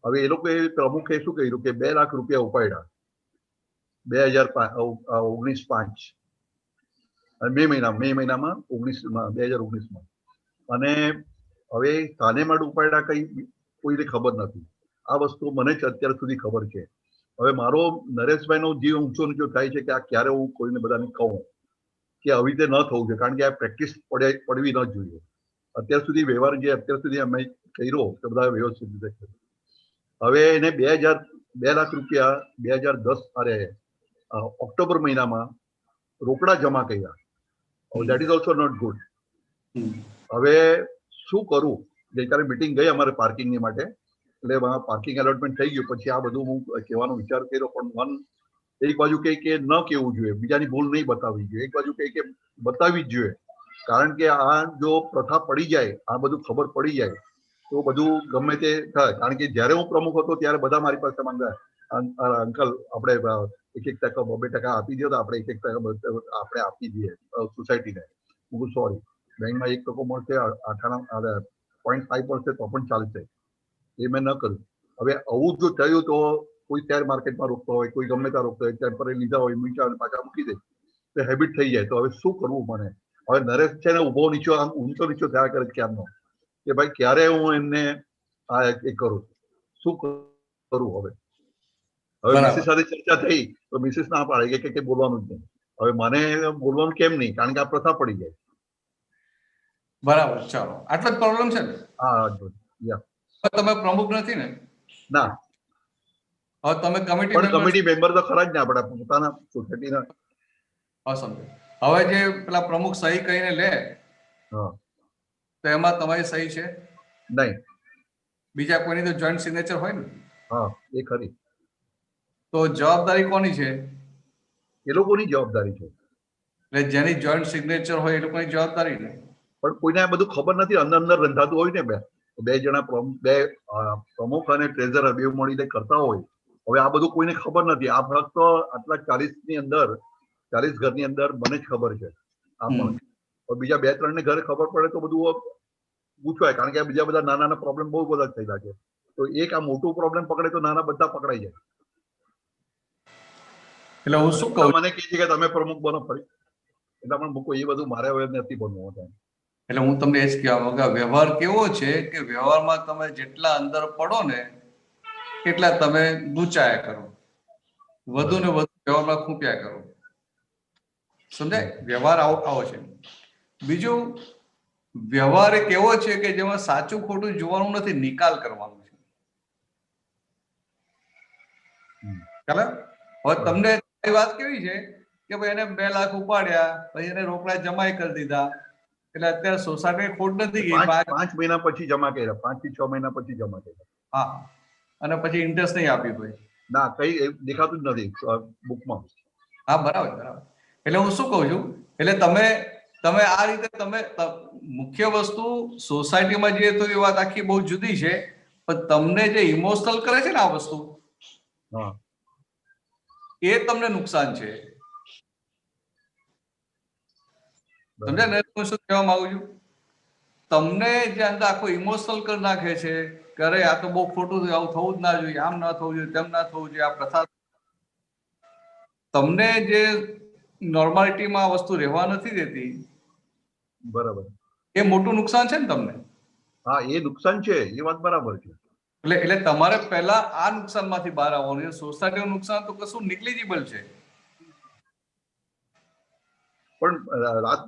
Speaker 16: હવે એ લોકોએ પ્રમુખે શું કર્યું કે 2 લાખ રૂપિયા ઉપાડ્યા 2019 મે મહિનામાં 2019માં. અને હવે કાને માટે ઉપાડ્યા કઈ કોઈને ખબર નથી. આ વસ્તુ મને જ અત્યાર સુધી ખબર છે. હવે મારો નરેશભાઈનો જીવ ઊંચો નીચો થાય છે કે આ ક્યારે હું કોઈને બધાને કહું કે આવી રીતે ન થવું જોઈએ, કારણ કે આ પ્રેક્ટિસ પડવી ન જોઈએ. અત્યાર સુધી વ્યવહાર જે અત્યાર સુધી અમે કર્યો કે બધા વ્યવસ્થિત રીતે કર્યો. હવે એને 2 લાખ રૂપિયા 2010 ઓક્ટોબર મહિનામાં રોકડા જમા કર્યા. That is also not good. હવે શું કરું? ગઈકાલે મિટિંગ ગઈ અમારે પાર્કિંગની માટે, એટલે પાર્કિંગ એલોટમેન્ટ થઈ ગયું. પછી આ બધું હું કહેવાનો વિચાર કર્યો, પણ એક બાજુ કહે કે ન કહેવું જોઈએ, બીજાની ભૂલ નહીં બતાવવી જોઈએ. એક બાજુ કહે કે બતાવવી જ જોઈએ, કારણ કે આ જો પ્રથા પડી જાય, આ બધું ખબર પડી જાય તો બધું ગમે તે થાય. કારણ કે જ્યારે હું પ્રમુખ હતો ત્યારે બધા મારી પાસે માંગ્યા, અંકલ આપણે 1% 2% આપી દો તો આપણે 1% આપણે આપી દઈએ સોસાયટીને. હું સોરી, બેંકમાં 1% મળશે, 0.5 મળશે તો પણ ચાલશે. એ મેં ન કર્યું. હવે આવું જો થયું તો કોઈ શેર માર્કેટમાં રોકતો હોય, કોઈ ગમે ત્યાં રોકતો હોય, ટેમ્પરરી લીધા હોય, મીઠા અને પાછા મૂકી દે તો હેબિટ થઈ જાય. તો હવે શું કરવું મને? હવે નરેશ છે ને ઉભો નીચો આમ ઊંચો નીચો થયા કરે ક્યારનો કે ભાઈ ક્યારે હું એમને આ એ કરું, શું કરું? હવે મિસિસ સાથે ચર્ચા થઈ તો મિસિસ ના પાડે કે બોલવાનું જ નહીં. હવે મને બોલવાનું કેમ નહીં? કારણ કે આ પ્રથા પડી જાય.
Speaker 11: બરાબર, ચાલો આટલો જ પ્રોબ્લેમ છે ને?
Speaker 16: હા,
Speaker 11: તમે પ્રમુખ નથી ને?
Speaker 16: ના.
Speaker 11: હવે તમે
Speaker 16: કમિટી મેમ્બર તો ખરા જ ને આપણા પોતાના સોસાયટીના.
Speaker 11: સમજો. હવે જે પેલા પ્રમુખ સહી કરીને લે તો એમાં તમારી સહી છે
Speaker 16: નહીં?
Speaker 11: બીજા કોઈની તો જોઈન્ટ સિગ્નેચર હોય ને?
Speaker 16: હા, એ ખરી.
Speaker 11: તો જવાબદારી કોની છે?
Speaker 16: એ લોકોની જવાબદારી છે.
Speaker 11: એટલે જેની જોઈન્ટ સિગ્નેચર હોય એ લોકોની જવાબદારી ને.
Speaker 16: પણ કોઈને આ બધું ખબર નથી. અંદર અંદર રંધાતું હોય ને. બે જણા પ્રમુખ અને ટ્રેઝરર બે મળીને કરતા હોય. હવે આ બધું કોઈને ખબર નથી. આ ફક્ત આટલા 40 ઘરની અંદર મને જ ખબર છે. બીજા 2-3 ને ઘરે ખબર પડે તો બધું પૂછવાય. કારણ કે બીજા બધા નાના પ્રોબ્લેમ બહુ બધા થયેલા છે. તો એક આ મોટું પ્રોબ્લેમ પકડે તો નાના બધા પકડાઈ જાય.
Speaker 11: એટલે હું શું કહું,
Speaker 16: મને કહે છે કે તમે પ્રમુખ બનો ફરી, એટલે પણ મૂકો એ બધું મારે હવે નથી બનવું.
Speaker 11: એટલે હું તમને એ જ કહેવા માંગુ કે વ્યવહાર કેવો છે કે વ્યવહારમાં તમે જેટલા અંદર પડો ને એટલા તમે ગૂંચાયા કરો, વધુ ને વધુ વ્યવહારમાં ખૂંપ્યા કરો. સમજાય? વ્યવહાર આવો છે. બીજું, વ્યવહાર એક એવો છે કે જેમાં સાચું ખોટું જોવાનું નથી, નિકાલ કરવાનું છે. ચાલે? હવે તમને વાત કેવી છે કે ભાઈ એને 2 લાખ ઉપાડ્યા, પછી એને રોકડા જમા કરી દીધા, એટલે અત્યારે સોસાયટી ખોટ નથી ગઈ.
Speaker 16: 5 મહિના પછી જમા કર્યા, 5 થી 6 મહિના પછી જમા કર્યા.
Speaker 11: હા, અને પછી ઇન્ટરેસ્ટ નહીં આપ્યું ભાઈ?
Speaker 16: ના, કઈ દેખાતું જ નથી બુકમાં.
Speaker 11: હા, બરાબર. એટલે હું શું કહું છું, એટલે તમે આ રીતે તમે મુખ્ય વસ્તુ સોસાયટીમાં જઈએ તો એ વાત આખી બહુ જુદી છે, પણ તમને જે ઇમોશનલ કરે છે ને આ વસ્તુ, એ તમને નુકસાન છે. સમજ્યા ને હું શું કહેવા માંગુ છું? તમને જે અંદર આખું ઇમોશનલ કરી નાખે છે કે અરે આ તો બહુ ખોટું થયું, આવું થવું જ ના જોઈએ, આમ ના થવું જોઈએ, તેમ ના થવું જોઈએ, આ પ્રથા. તમને જે નોર્માલિટીમાં આ વસ્તુ રહેવા નથી દેતી,
Speaker 16: બરાબર,
Speaker 11: એ મોટું નુકસાન છે ને તમને.
Speaker 16: હા, એ નુકસાન છે, એ વાત બરાબર છે.
Speaker 11: એટલે તમારે પહેલા આ નુકસાનમાંથી બહાર આવવાનું. સોસાયટીનું નુકસાન તો કશું નિગ્લિજિબલ છે.
Speaker 16: પણ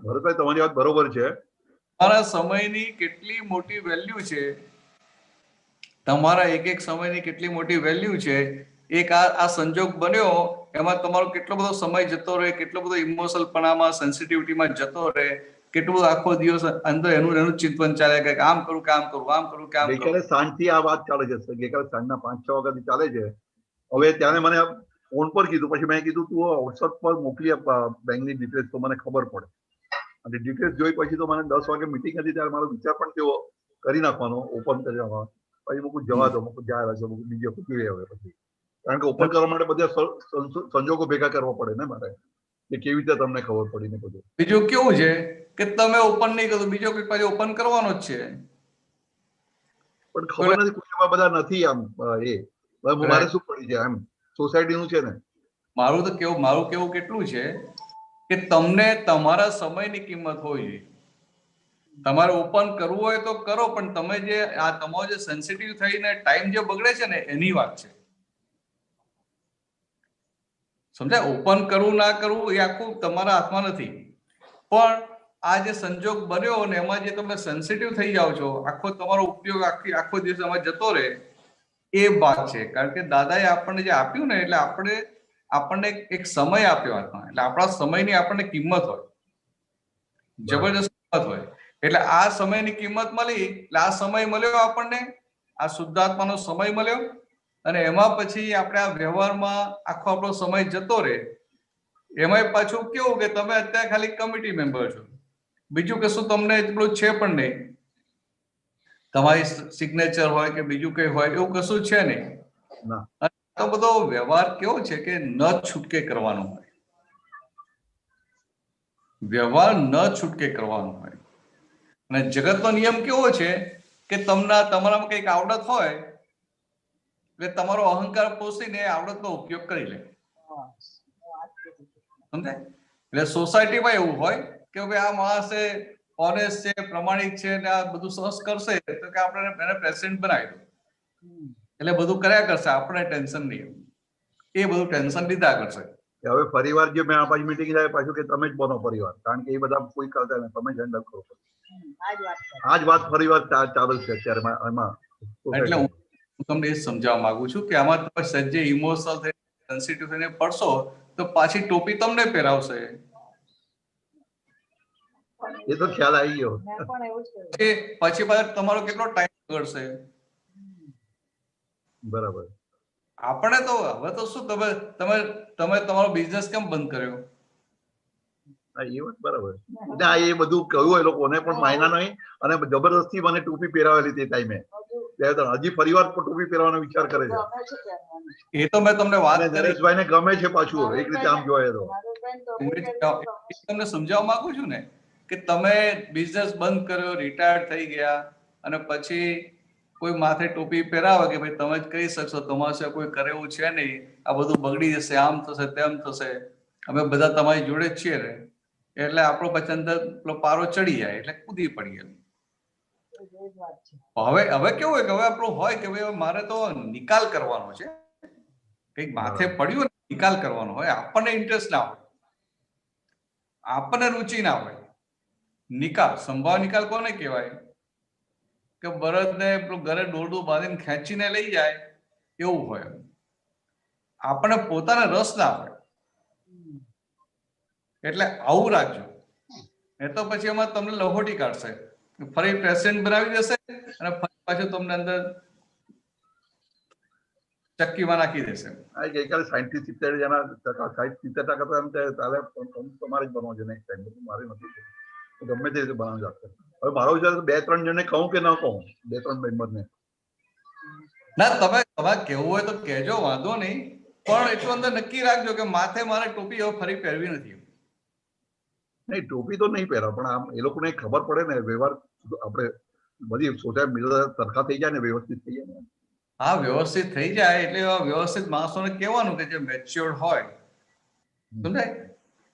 Speaker 16: ભરતભાઈ તમારી વાત બરોબર છે.
Speaker 11: તમારા સમયની કેટલી મોટી વેલ્યુ છે, તમારા એક સમયની કેટલી મોટી વેલ્યુ છે. એક આ સંજોગ બન્યો એમાં તમારો કેટલો બધો સમય જતો રહે, કેટલો બધો ઇમોશનલપણામાં, સેન્સિટિવિટીમાં જતો રહે, કેટલું બધું આખો દિવસ અંદર એનું ચિંતન ચાલે કે આમ કરું કે આમ કરું, આમ કરું કે આમ કરું.
Speaker 16: ગઈકાલે સાંજથી આ વાત ચાલે છે. ગઈકાલે સાંજના 5-6 વાગ્યાથી ચાલે છે. હવે ત્યારે મને ફોન પર કીધું, પછી મેં કીધું તું વોટ્સઅપ પર મોકલી આપ બેંકની ડિટેલ્સ તો મને ખબર પડે. અને ડિટેલ્સ જોઈ પછી તો મને 10 વાગે મીટિંગ હતી ત્યારે મારો વિચાર પણ થયો કરી નાખવાનો, ઓપન કરી નાખવાનો. પછી મૂકું જવા દો, મૂકું જાય છે, બીજે પૂછી હવે પછી, કારણ કે ઓપન કરવા માટે બધા સંજોગો ભેગા કરવા પડે ને મારે, કે કેવી રીતે તમને ખબર પડી ને બધું.
Speaker 11: બીજું કેવું છે કે તમે ઓપન નહીં કરો, બીજો કોઈ પાછો ઓપન કરવાનો જ છે,
Speaker 16: પણ ખબર નથી કોઈ બધા નથી. આમ એ મારે શું પડી છે? એમ સોસાયટીનું છે ને.
Speaker 11: મારું કેવું કેટલું છે કે તમને તમારા સમયની કિંમત હોવી જોઈએ. તમારે ઓપન કરવું હોય તો કરો, પણ તમે જે આ તમારો જે સેન્સિટિવ થઈને ટાઈમ જે બગડે છે ને એની વાત છે. સમજાય? ઓપન કરવું ના કરવું એ આખું તમારા હાથમાં નથી, પણ આ જે સંજોગ બન્યો ને એમાં જે તમે સેન્સિટિવ થઈ જાઓ છો, આખો તમારો ઉપયોગ આખો દિવસ એમાં જતો રહે, એ વાત છે. કારણ કે દાદાએ આપણને જે આપ્યું ને, એટલે આપણને એક સમય આપ્યો હાથમાં, એટલે આપણા સમયની આપણને કિંમત હોય, જબરજસ્ત કિંમત હોય. એટલે આ સમયની કિંમત મળી, એટલે આ સમય મળ્યો આપણને, આ શુદ્ધાત્માનો સમય મળ્યો, અને એમાં પછી આપણે આ વ્યવહારમાં આખો આપણો સમય જતો રહે. એમાં પાછું કેવું કે તમે અત્યારે ખાલી કમિટી મેમ્બર છો, બીજું કશું તમને એટલું છે પણ નહીં, તમારી સિગ્નેચર હોય કે બીજું કઈ હોય એવું કશું છે નહીં. તો બધો વ્યવહાર કેવો છે કે ન છૂટકે કરવાનો હોય, વ્યવહાર ન છૂટકે કરવાનો હોય. અને જગતનો નિયમ કેવો છે કે તમારામાં કઈક આવડત હોય એટલે તમારો અહંકાર પોષીને આવડતનો ઉપયોગ કરી લે. સમજાય? એટલે સોસાયટીમાં એવું હોય કે ભાઈ આ માણસે ઓનેસ્ટ છે, પ્રમાણિક છે ને આ બધું સહજ કરશે તો કે આપણે એને પ્રેસિડેન્ટ બનાવી દો, એટલે બધું કર્યા કરશે, આપણે ટેન્શન નહીં, એ બધું ટેન્શન લીધા કરશે.
Speaker 16: હવે પરિવાર જે મેં આ પાછી મીટિંગ જાય પાછું કે તમે જ બનો પરિવાર, કારણ કે એ બધા કોઈ કરતા નહીં, તમે જ હેન્ડલ કરો. આ જ વાત પરિવાર ચાલે છે અત્યારે એમાં.
Speaker 11: એટલે હું તમને એ સમજાવવા માંગુ છું કે આમાં તમે સજ્જે ઇમોશનલ થઈને સેન્સિટિવ થઈને પડશો તો પાછી ટોપી તમને પહેરાવશે.
Speaker 16: એ તો ખ્યાલ આવી ગયો.
Speaker 11: પછી પાછો તમારો કેટલો ટાઈમ બગડશે.
Speaker 16: બરાબર.
Speaker 11: આપણે તો હવે તો શું તમે તમારો બિઝનેસ કેમ બંધ કર્યો?
Speaker 16: એ વાત બરાબર. એ બધું કહ્યું એ લોકોને પણ માયના નહીં, અને જબરદસ્તી મને ટોપી પહેરાવેલી તે ટાઈમે. હજી પરિવાર પર ટોપી પહેરવાનો વિચાર કરે છે.
Speaker 11: એ તો મેં તમને વાત કરી.
Speaker 16: નરેશભાઈને ગમે છે પાછું એક રીતે આમ જોઈએ તો.
Speaker 11: તમને સમજાવવા માંગુ છું ને કે તમે બિઝનેસ બંધ કર્યો, રિટાયર્ડ થઈ ગયા, અને પછી કોઈ માથે ટોપી પહેરાવે કે ભાઈ તમે જ કરી શકશો, તમારે કોઈ કરે એવું છે નહીં, આ બધું બગડી જશે, આમ થશે તેમ થશે, અમે બધા તમારી જોડે જ છીએ ને, એટલે આપણો પછી અંદર પેલો પારો ચડી જાય એટલે કૂદી પડીએ. હવે કેવું હોય કે હવે આપણું હોય કે ભાઈ મારે તો નિકાલ કરવાનો છે, કઈક માથે પડ્યું નિકાલ કરવાનો હોય, આપણને ઇન્ટરેસ્ટ ના હોય, આપણને રુચિ ના હોય. નિકાલ, સંભાવ નિકાલ કોને કહેવાય? કે બળદને ઘરે દોરડું બાંધીને ખેંચીને લઈ જાય એવું હોય. આપણને પોતાને રસ ના હોય. એટલે આવું રાખજો, એ તો પછી એમાં તમને લહોટી કાઢશે, ફરી પ્રેસિડેન્ટ બનાવી દેશે અને ફરી પાછું તમને અંદર ચક્કીમાં નાખી દેશે.
Speaker 16: ગઈકાલે 70% એમ ચાલે, તમારે જ બનવો છે નેક્સ્ટ ટાઈમ, મારે નથી, ગમે તે રીતે બનાવી શકશે. હવે મારો વિચાર 2-3 જણને કહું કે ન કહું, 2-3 મેમ્બરને.
Speaker 11: ના, તમે કેવું હોય તો કહેજો, વાંધો નહીં, પણ એટલું અંદર નક્કી રાખજો કે માથે મારે ટોપી હવે ફરી પહેરવી નથી.
Speaker 16: નહીં, ટોપી તો નહીં પહેરાવ, પણ આમ એ લોકોને ખબર પડે ને, વ્યવહાર આપણે બધી સોસાયટી મિલર સરખા થઈ જાય ને, વ્યવસ્થિત થઈ જાય ને.
Speaker 11: હા, વ્યવસ્થિત થઈ જાય એટલે વ્યવસ્થિત માણસોને કહેવાનું કે જે મેચ્યોર્ડ હોય, સમજાય,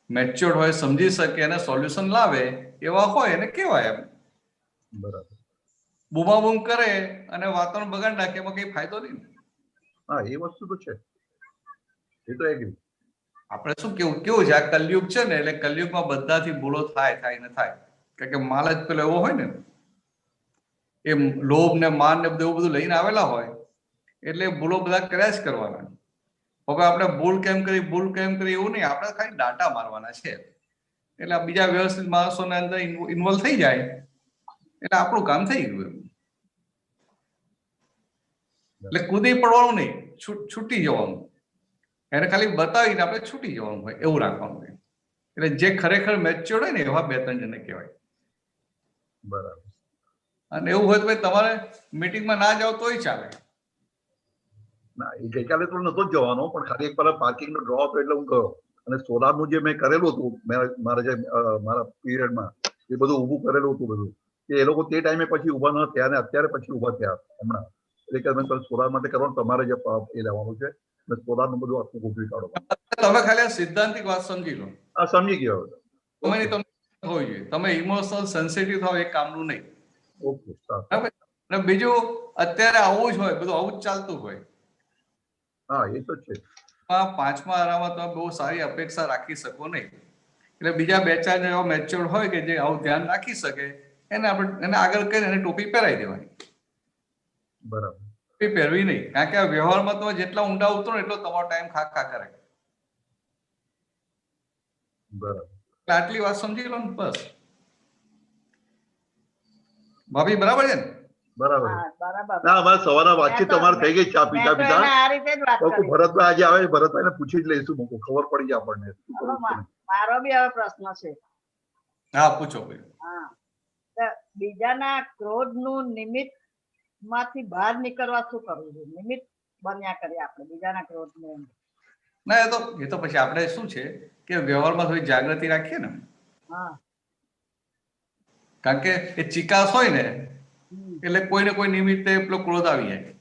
Speaker 11: મેચ્યોર્ડ હોય, સમજી શકે અને સોલ્યુશન લાવે એવા હોય એને કહેવાય. એમ
Speaker 16: બરાબર.
Speaker 11: બૂમાબૂમ કરે અને વાતાવરણ બગાડ નાખે એમાં કઈ ફાયદો નહીં.
Speaker 16: હા, એ વસ્તુ તો છે, એ તો એગ્રી.
Speaker 11: આપણે શું કેવું છે, આ કલયુગ છે ને, એટલે કલયુગમાં બધાથી ભૂલો થાય ને થાય, કારણ કે માલ જ પેલો એવો હોય ને, એ લોભ ને માન ને બધું બધું લઈને આવેલા હોય, એટલે ભૂલો બધા કર્યા જ કરવાના. હવે આપણે ભૂલ કેમ કરી એવું નહીં, આપણે ખાલી ડાટા મારવાના છે, એટલે બીજા વ્યવસ્થિત માણસોને અંદર ઇન્વોલ્વ થઈ જાય એટલે આપણું કામ થઈ ગયું. એટલે કૂદી પડવાનું નહીં, છૂટી જવાનું, એને ખાલી બતાવીને આપણે છૂટી જવાનું હોય એવું રાખવાનું હોય. એટલે જે ખરેખર મેચ્યોર્ડ હોય ને એવા 2-3 જણને કહેવાય.
Speaker 16: બરાબર.
Speaker 11: અને એવું હોય તો ભાઈ તમારે મીટિંગમાં ના જાવ તોય ચાલે.
Speaker 16: ના, એ ગઈકાલે તો નતો જ જવાનો, પણ ખાલી એક પેલા પાર્કિંગ નો ડ્રો હતો એટલે હું ગયો. અને સોલારનું જે મેં કરેલું હતું મારા પીરિયડમાં, એ બધું ઊભું કરેલું હતું બધું, કે એ લોકો તે ટાઈમે પછી ઊભા ન થયા અને અત્યારે પછી ઊભા થયા હમણાં. એટલે કે સોલાર માટે કરવાનું તમારે જે એ લેવાનું છે, સોલારનું બધું આખું ગોઠવી કાઢો.
Speaker 11: તમે ખાલી સિદ્ધાંતિક વાત સમજી લો.
Speaker 16: હા, સમજી ગયો.
Speaker 11: તમે હોવી જોઈએ, તમે ઇમોશનલ સેન્સિટિવ થાવ એ કામનું નહીં.
Speaker 16: ઓકે,
Speaker 11: અને બીજું અત્યારે આવું જ હોય, બધું આવું જ ચાલતું હોય.
Speaker 16: હા, એ તો છે.
Speaker 11: 5મા આરામાં તમે બહુ સારી અપેક્ષા રાખી શકો નહીં. એટલે બીજા 2-4 એવા મેચ્યોર્ડ હોય કે જે આવું ધ્યાન રાખી શકે, એને આગળ કરીને એને ટોપી પહેરાવી દેવાની.
Speaker 16: બરાબર.
Speaker 11: ટોપી પહેરવી નહીં, કારણ કે વ્યવહારમાં તમે જેટલા ઊંડા ઉતરો એટલો તમારો ટાઈમ ખા કરે.
Speaker 16: બરાબર.
Speaker 11: આટલી વાત સમજી લો ને બસ. ભાભી બરાબર છે ને?
Speaker 16: બરાબર. ના, અમારે સવારના વાતચીત તમારે થઈ ગઈ ચા પીતા. ભરતભાઈ આજે આવે, ભરતભાઈ ને પૂછી જ લઈશું, ખબર પડી જાય આપણને.
Speaker 17: મારો બી હવે પ્રશ્ન છે.
Speaker 11: હા, પૂછો.
Speaker 17: બીજાના ક્રોધ નું નિમિત્ત માંથી બહાર નીકળવા શું કરવું છે? નિમિત્ત બન્યા કરીએ આપણે બીજાના ક્રોધ ને.
Speaker 11: ના, એ તો પછી આપણે શું છે કે વ્યવહારમાં થોડી જાગૃતિ રાખીએ ને. કારણ કે એ ચિકાસ હોય ને એટલે કોઈને કોઈ નિમિત્તે પેલો ક્રોધ આવી જાય.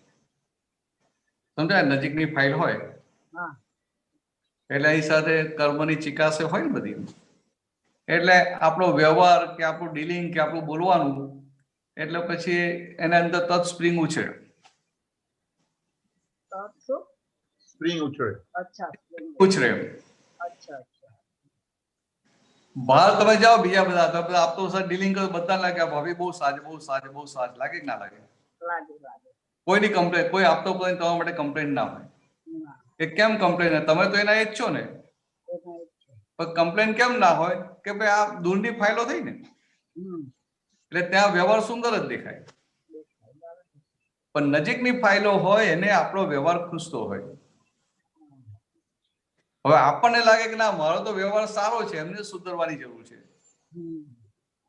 Speaker 11: સમજાય? નજીકની ફાઇલ હોય
Speaker 17: હા
Speaker 11: એટલે એની સાથે કર્મની ચિકાસે હોય ને બધી, એટલે આપણો વ્યવહાર કે આપણું ડીલિંગ કે આપણું બોલવાનું, એટલે પછી એના અંદર તત્સ્પ્રિંગ ઉછળે.
Speaker 17: શું
Speaker 16: સ્પ્રિંગ ઉછળે?
Speaker 17: અચ્છા
Speaker 11: ઉછળે.
Speaker 17: અચ્છા અચ્છા.
Speaker 11: બહાર તમે જાઓ બીજા બધા તમે આપતો સર ડીલિંગ કરો, બધા લાગે ભાભી બહુ સાજ બહુ સાજ બહુ સાજ, લાગે કે ના લાગે?
Speaker 17: લાગે લાગે.
Speaker 11: કોઈની કમ્પ્લેન, કોઈ આપતો કોઈ તમારા માટે કમ્પ્લેન ના હોય. કે કેમ કમ્પ્લેન? તમે તો એના એ જ છો ને. પણ કમ્પ્લેન કેમ ના હોય? કે ભાઈ આ દૂરની ફાઇલો થઈ ને, એટલે ત્યાં વ્યવહાર સુંદર જ દેખાય. પણ નજીકની ફાઇલો હોય એને આપણો વ્યવહાર ખૂસતો હોય. હવે આપણને લાગે કે ના મારો તો વ્યવહાર સારો છે, એમને સુધરવાની જરૂર છે.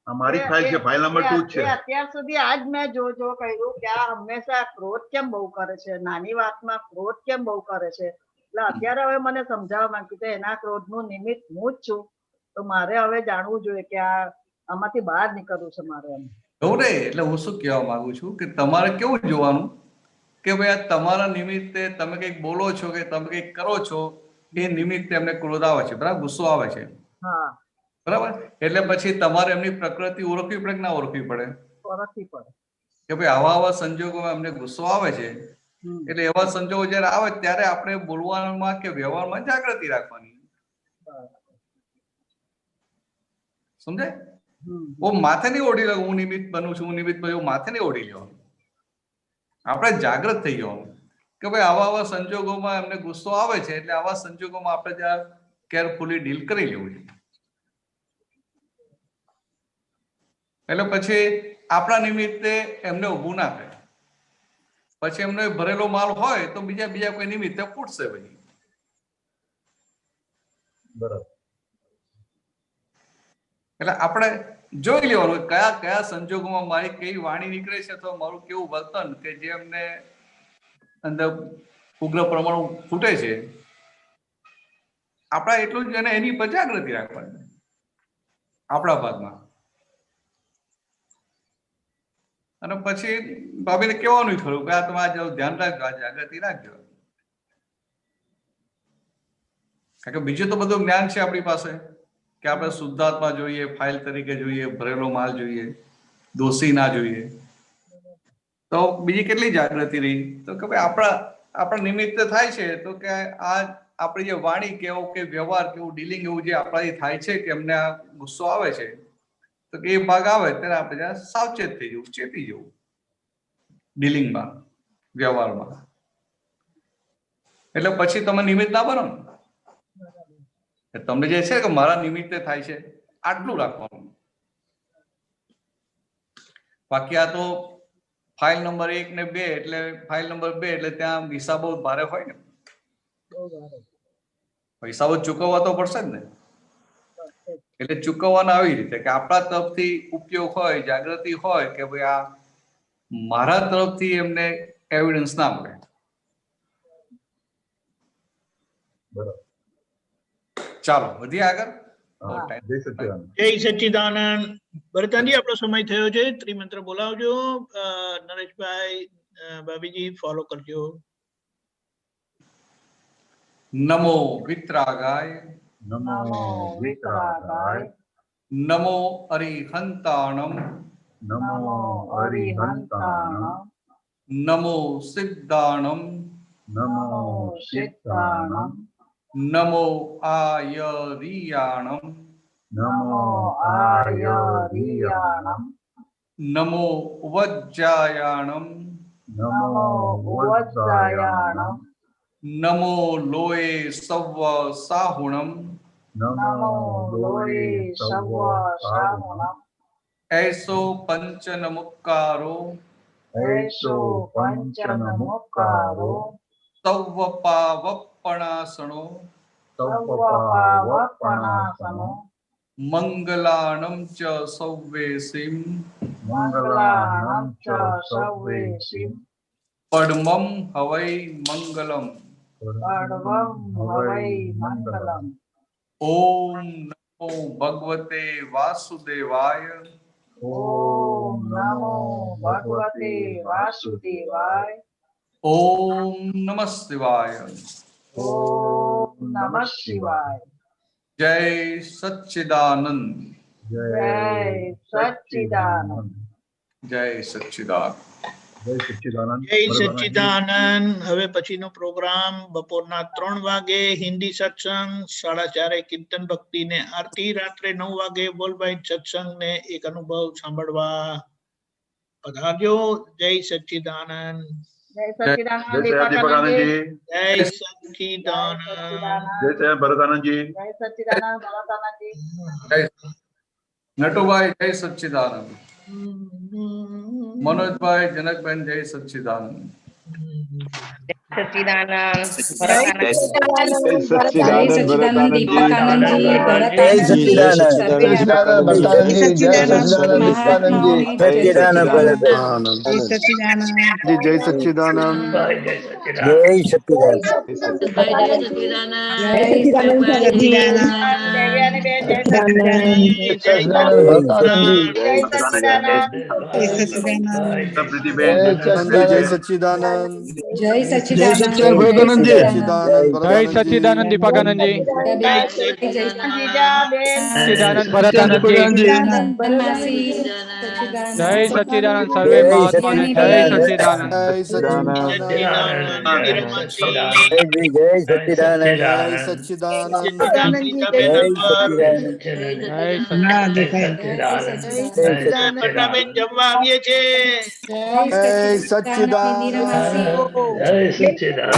Speaker 16: મારી ફાઇલ છે, ફાઇલ નંબર 2 છે.
Speaker 17: અત્યાર સુધી આજ મેં જો કહ્યું કે આ હંમેશા ક્રોધ કેમ બહુ કરે છે, નાની વાતમાં ક્રોધ કેમ બહુ કરે છે. એટલે અત્યારે હવે મને સમજાવવા માંગ્યું કે એના ક્રોધનું નિમિત્ત હું જ છું, તો મારે હવે જાણવું જોઈએ કે આ આમાંથી બહાર નીકળવું છે મારે. એમ
Speaker 11: એવું નહીં. એટલે હું શું કહેવા માંગુ છું કે તમારે કેવું જોવાનું કે ભાઈ આ તમારા નિમિત્તે તમે કંઈક બોલો છો કે તમે કંઈક કરો છો, એ નિમિત્તે એમને ક્રોધ આવે છે, બરાબર, ગુસ્સો આવે છે, બરાબર. એટલે પછી તમારે એમની પ્રકૃતિ ઓળખવી પડે કે ના ઓળખવી પડે?
Speaker 17: ઓળખવી પડે
Speaker 11: કે ભાઈ આવા આવા સંજોગોમાં એમને ગુસ્સો આવે છે, એટલે એવા સંજોગો જયારે આવે ત્યારે આપણે બોલવામાં કે વ્યવહારમાં જાગૃતિ રાખવાની. સમજાય? હું માથે નહીં ઓઢી લઉં હું નિમિત્ત બનું છું, હું નિમિત્ત બનું, એવું માથે નહીં ઓઢી લેવાનું. આપણે જાગૃત થઈ જવાનું કે ભાઈ આવા આવા સંજોગોમાં એમને ગુસ્સો આવે છે, એટલે આવા સંજોગોમાં આપણે ત્યાં કેરફુલી ડીલ કરી લેવું છે. એટલે પછી આપણા નિમિત્તે એમને ઊભું ના થાય. પછી એમનો ભરેલો માલ હોય તો બીજા કોઈ નિમિત્તે ફૂટશે પછી.
Speaker 16: બરાબર.
Speaker 11: એટલે આપણે જોઈ લેવાનું કયા કયા સંજોગોમાં મારી કઈ વાણી નીકળે છે અથવા મારું કેવું વર્તન કે જે એમને અંદર ઉગ્ર પરમાણુ ફૂટે છે. આપણા એટલું જ એની પર જાગૃતિ રાખવાની આપણા ભાગમાં. અને પછી ભાભીને કહેવાનું ખરું કે આ તમે આ ધ્યાન રાખજો, આ જાગૃતિ રાખજો. કારણ કે બીજું તો બધું જ્ઞાન છે આપણી પાસે કે આપણે શુદ્ધાત્મા જોઈએ, ફાઇલ તરીકે જોઈએ, ભરેલો માલ જોઈએ, દોષી ના જોઈએ. તો બીજી કેટલી જાગૃતિ રહી? તો કે ભાઈ આપણા નિમિત્તે થાય છે તો કે આ આપણી જે વાણી કેવો કે વ્યવહાર કેવું ડીલિંગ એવું જે આપણાથી થાય છે કે એમને આ ગુસ્સો આવે છે, તો કે એ ભાગ આવે ત્યારે આપણે ત્યાં સાવચેત થઈ જવું, ચેતી જવું ડીલિંગમાં, વ્યવહારમાં. એટલે પછી તમે નિમિત્ત ના બનો ને. તમને જે છે કે મારા નિમિત્તે થાય છે આટલું રાખવાનું. બાકી આ તો ફાઇલ નંબર 1 ને 2 એટલે ફાઇલ નંબર 2 એટલે ત્યાં હિસાબો ભારે હોય ને, હિસાબો ચૂકવવા તો પડશે જ ને. એટલે ચૂકવવાના આવી રીતે કે આપણા તરફથી ઉપયોગ હોય, જાગૃતિ હોય કે ભાઈ આ મારા તરફથી એમને એવિડન્સ ના મળે.
Speaker 16: બરાબર.
Speaker 11: ચાલો વધીએ આગળ.
Speaker 5: જય સચ્ચિદાનંદ. ભરતાજી આપણો સમય થયો છે, ત્રિમંત્ર બોલાવજો. નરેશભાઈ, ભાભીજી ફોલો કરજો.
Speaker 11: નમો વિતરાગાય,
Speaker 16: નમો વિતરાગાય,
Speaker 11: નમો અરિહંતાણમ,
Speaker 16: નમો અરિહંતાણમ,
Speaker 11: નમો સિદ્ધાણમ,
Speaker 16: નમો સિદ્ધાણમ,
Speaker 11: નમો આયરિયાણમ,
Speaker 16: નમો આયરિયાણમ,
Speaker 11: નમો વજ્જાયાણમ,
Speaker 16: નમો વજ્જાયાણમ,
Speaker 11: નમો લોએ સવ્વ સાહુણમ,
Speaker 16: નમો લોએ સવ્વ સાહુણમ,
Speaker 11: એસો પંચનમુક્કારો,
Speaker 16: એસો પંચનમુક્કારો,
Speaker 11: સવ્વ પાવપણાસણો,
Speaker 16: સવ્વ પાવપણાસણો,
Speaker 11: મંગલાણમ ચ સવ્વેસિમ,
Speaker 16: મંગલાણમ ચ સવ્વેસિમ,
Speaker 11: પડમમ હવૈ મંગલમ,
Speaker 16: પડમમ હવૈ મંગલમ.
Speaker 11: ઓમ નમો ભગવતે વાસુદેવાય,
Speaker 16: ઓમ નમો ભગવતે વાસુદેવાય,
Speaker 11: ओम नमः शिवाय।
Speaker 17: ओम नमः शिवाय।
Speaker 11: जय सच्चिदानंद।
Speaker 17: जय सच्चिदानंद।
Speaker 11: जय सच्चिदानंद।
Speaker 16: જય સચ્ચિદાનંદ.
Speaker 5: જય સચ્ચિદાનંદ. હવે પછીનો પ્રોગ્રામ બપોરના 3 વાગે હિન્દી સત્સંગ, 4:30 કીર્તન ભક્તિ ને આરતી, રાત્રે 9 વાગે બોલબાઈ સત્સંગ ને એક અનુભવ સાંભળવા પધારજો. જય સચ્ચિદાનંદ.
Speaker 17: जय सच्चिदानंद
Speaker 16: જય દીપકાનંદજી.
Speaker 5: જય સચ્ચિદાનંદ.
Speaker 16: જય ભરતાનંદજી.
Speaker 17: जय सच्चिदानंद भरतानंद जी।
Speaker 11: जय नटुभाई जय सच्चिदानंद। मनोज भाई जनक बहन जय सच्चिदानंद।
Speaker 18: सच्चिदानंद
Speaker 6: જય સચ્ચિદાનંદ ભરતાનંદજી.
Speaker 18: जय सच्चिदानंद भरतानंदजी, जय सच्चिदानंद दीपानंदजी, सच्चिदानंद भरतानंद,
Speaker 6: જય સચ્ચિદાનંદ.
Speaker 18: जय सच्चिदानंद,
Speaker 16: પ્રીતિબેન
Speaker 10: જય સચ્ચિદાનંદ.
Speaker 18: जय सच्चिदानंद भरतानंदजी,
Speaker 9: जय सच्चिदानंद दीपकानंदजी, सच्चिदानंद भरतानंदजी, जय सच्चिदानंद सर्वे महात्मा ने जय सच्चिदानंद।
Speaker 18: जय सच्चिदानंद,
Speaker 10: જય સચ્ચિદાનંદ.
Speaker 5: જમવા આવીએ છે.
Speaker 10: જય સચ્ચિદાનંદ.
Speaker 18: जय सच्चिदानंद।